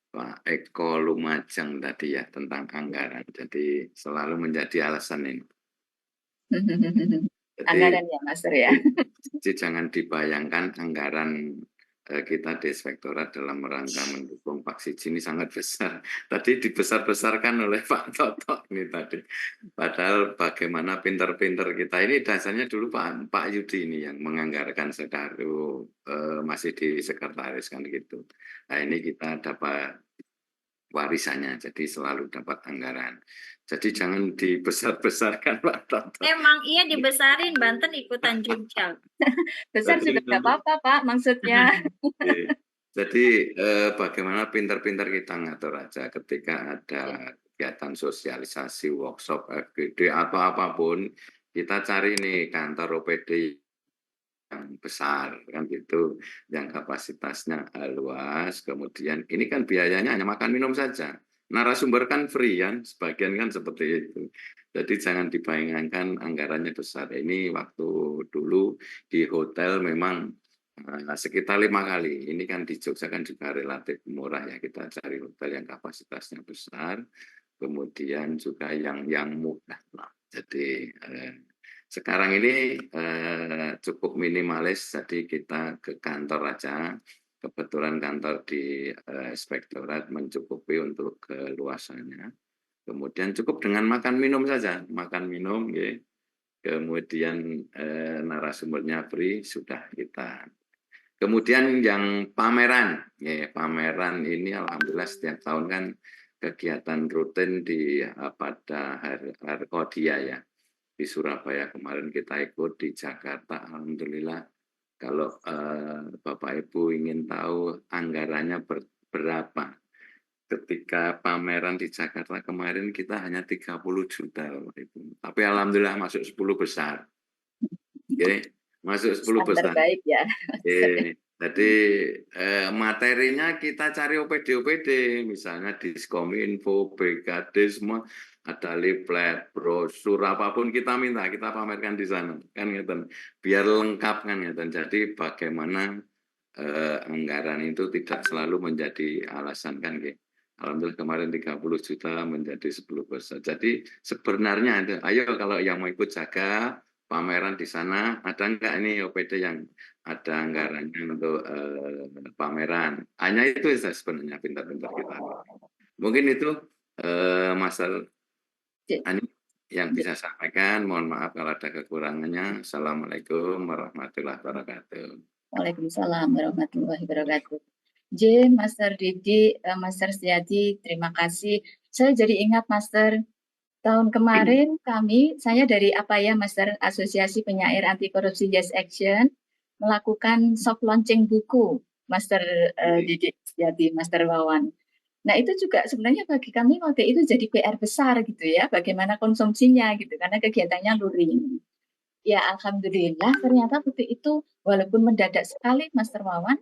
Pak Eko Lumajang tadi ya tentang anggaran. Jadi selalu menjadi alasan ini. Anggaran ya, Master ya. Jadi jangan dibayangkan anggaran kita di Inspektorat dalam rangka mendukung vaksin ini sangat besar. Tadi dibesar-besarkan oleh Pak Toto ini tadi. Padahal bagaimana pinter-pinter kita ini dasarnya dulu Pak Yudi ini yang menganggarkan sedaru masih di sekretaris kan gitu. Nah ini kita dapat warisannya, jadi selalu dapat anggaran. Jadi jangan dibesar-besarkan Pak Toto. Emang iya dibesarin, Banten ikutan Jogja. Besar juga nggak apa-apa Pak, maksudnya. Jadi bagaimana pintar-pintar kita ngatur aja ketika ada kegiatan sosialisasi, workshop, FGD atau apapun, kita cari nih kantor OPD yang besar kan gitu, yang kapasitasnya luas. Kemudian ini kan biayanya hanya makan minum saja. Narasumber kan free kan, sebagian kan seperti itu. Jadi jangan dibayangkan anggarannya besar. Ini waktu dulu di hotel memang sekitar 5 kali. Ini kan di Jogja kan juga relatif murah ya, kita cari hotel yang kapasitasnya besar, kemudian juga yang mudah. Jadi sekarang ini cukup minimalis, jadi kita ke kantor aja. Kebetulan kantor di Inspektorat mencukupi untuk keluasannya. Kemudian cukup dengan makan minum saja, makan minum, ya. Kemudian narasumbernya free, sudah kita. Kemudian yang pameran, ya, pameran ini alhamdulillah setiap tahun kan kegiatan rutin di pada Harkodia ya. Di Surabaya kemarin kita ikut, di Jakarta alhamdulillah. Kalau Bapak Ibu ingin tahu anggarannya berapa, ketika pameran di Jakarta kemarin kita hanya 30 juta Bapak Ibu. Tapi alhamdulillah masuk 10 besar. Oke, masuk 10 besar. Terbaik ya. Jadi materinya kita cari OPD, misalnya Diskominfo, BKD semua. Ada leaflet, brosur, apapun kita minta, kita pamerkan di sana, kan gitu. Biar lengkap kan gitu. Jadi bagaimana anggaran itu tidak selalu menjadi alasan kan gitu. Alhamdulillah kemarin 30 juta menjadi 10%. Jadi sebenarnya ada. Ayo kalau yang mau ikut jaga pameran di sana, ada enggak ini OPD yang ada anggarannya untuk pameran? Hanya itu sebenarnya pintar-pintar kita. Mungkin itu Master Ani yang bisa sampaikan. Mohon maaf kalau ada kekurangannya. Assalamualaikum warahmatullahi wabarakatuh. Waalaikumsalam warahmatullahi wabarakatuh. J, Master Didi, Master Setiadi, terima kasih. Saya jadi ingat Master, tahun kemarin saya dari Master Asosiasi Penyair Anti Korupsi Yes Action, melakukan soft launching buku Master Didi Setiadi, Master Wawan. Nah itu juga sebenarnya bagi kami waktu itu jadi PR besar gitu ya, bagaimana konsumsinya gitu, karena kegiatannya luring. Ya alhamdulillah ternyata waktu itu walaupun mendadak sekali Master Wawan,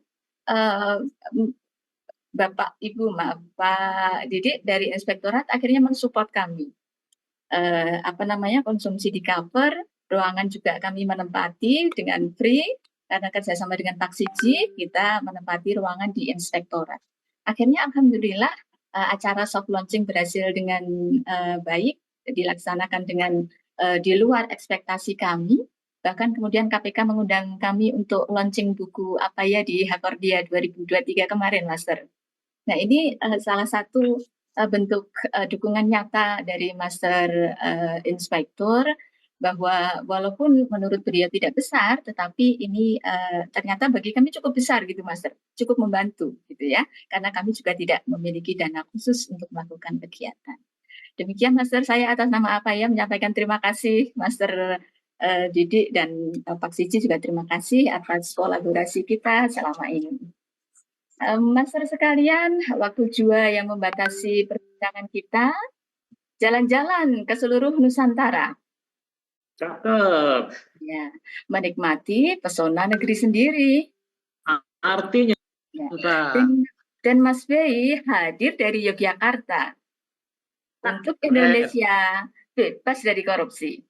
Bapak Ibu Pak Didik dari Inspektorat akhirnya mensupport kami. Konsumsi di cover, ruangan juga kami menempati dengan free karena kerjasama dengan Pak Siji, kita menempati ruangan di Inspektorat. Akhirnya alhamdulillah acara soft launching berhasil dengan baik, dilaksanakan dengan di luar ekspektasi kami. Bahkan kemudian KPK mengundang kami untuk launching buku di Hakordia 2023 kemarin, Master. Nah ini salah satu bentuk dukungan nyata dari Master Inspektur, bahwa walaupun menurut beliau tidak besar, tetapi ini ternyata bagi kami cukup besar gitu, Master. Cukup membantu gitu ya, karena kami juga tidak memiliki dana khusus untuk melakukan kegiatan. Demikian Master, saya atas nama menyampaikan terima kasih Master Didik dan Pak Siji juga terima kasih atas kolaborasi kita selama ini. Master sekalian, waktu jua yang membatasi perbincangan kita, jalan-jalan ke seluruh Nusantara. Cakep. Ya, menikmati pesona negeri sendiri. Artinya, ya. Dan Mas Bey hadir dari Yogyakarta untuk Indonesia bebas dari korupsi.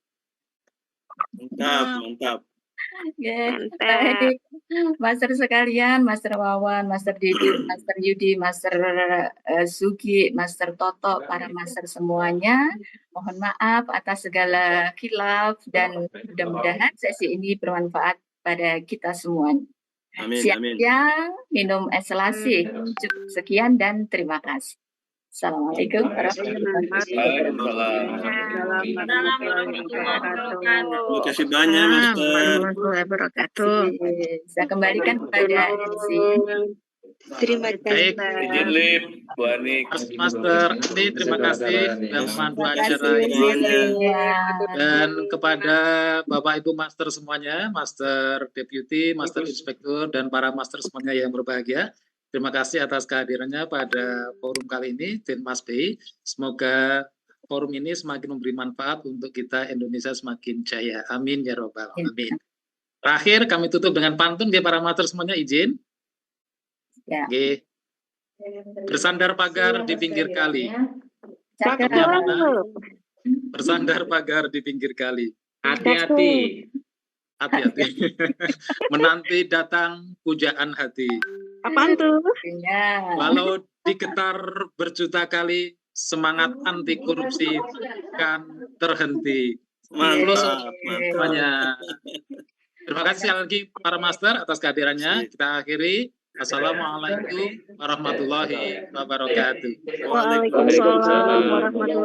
Mantap. Baik, Master sekalian, Master Wawan, Master Didi, Master Yudi, Master Sugi, Master Toto, para Master semuanya, mohon maaf atas segala khilaf dan mudah-mudahan sesi ini bermanfaat pada kita semuanya. Siang, minum es selasi. Cukup sekian dan terima kasih. Assalamualaikum warahmatullahi wabarakatuh. Terima kasih banyak, Master. Saya kembalikan kepada MC. Terima kasih. Izin Lim, Bu Ani. Master Andi, terima kasih dan memandu acara ini. Dan kepada Bapak Ibu Master semuanya, Master Deputy, Master Inspektur, dan para Master semuanya yang berbahagia. Terima kasih atas kehadirannya pada forum kali ini, Tim Mas Bey. Semoga forum ini semakin memberi manfaat untuk kita Indonesia semakin jaya. Amin ya robbal alamin. Terakhir kami tutup dengan pantun ya para master semuanya, izin. Ya. Oke. Bersandar pagar di pinggir kali. Bersandar pagar di pinggir kali. Hati-hati. Hati-hati. Menanti datang pujaan hati. Apaan tuh? Walau digetar berjuta kali, semangat anti korupsi kan terhenti. Mantap. Terima kasih sekali lagi para master atas kehadirannya. Kita akhiri. Assalamualaikum warahmatullahi wabarakatuh. Waalaikumsalam warahmatullahi wabarakatuh.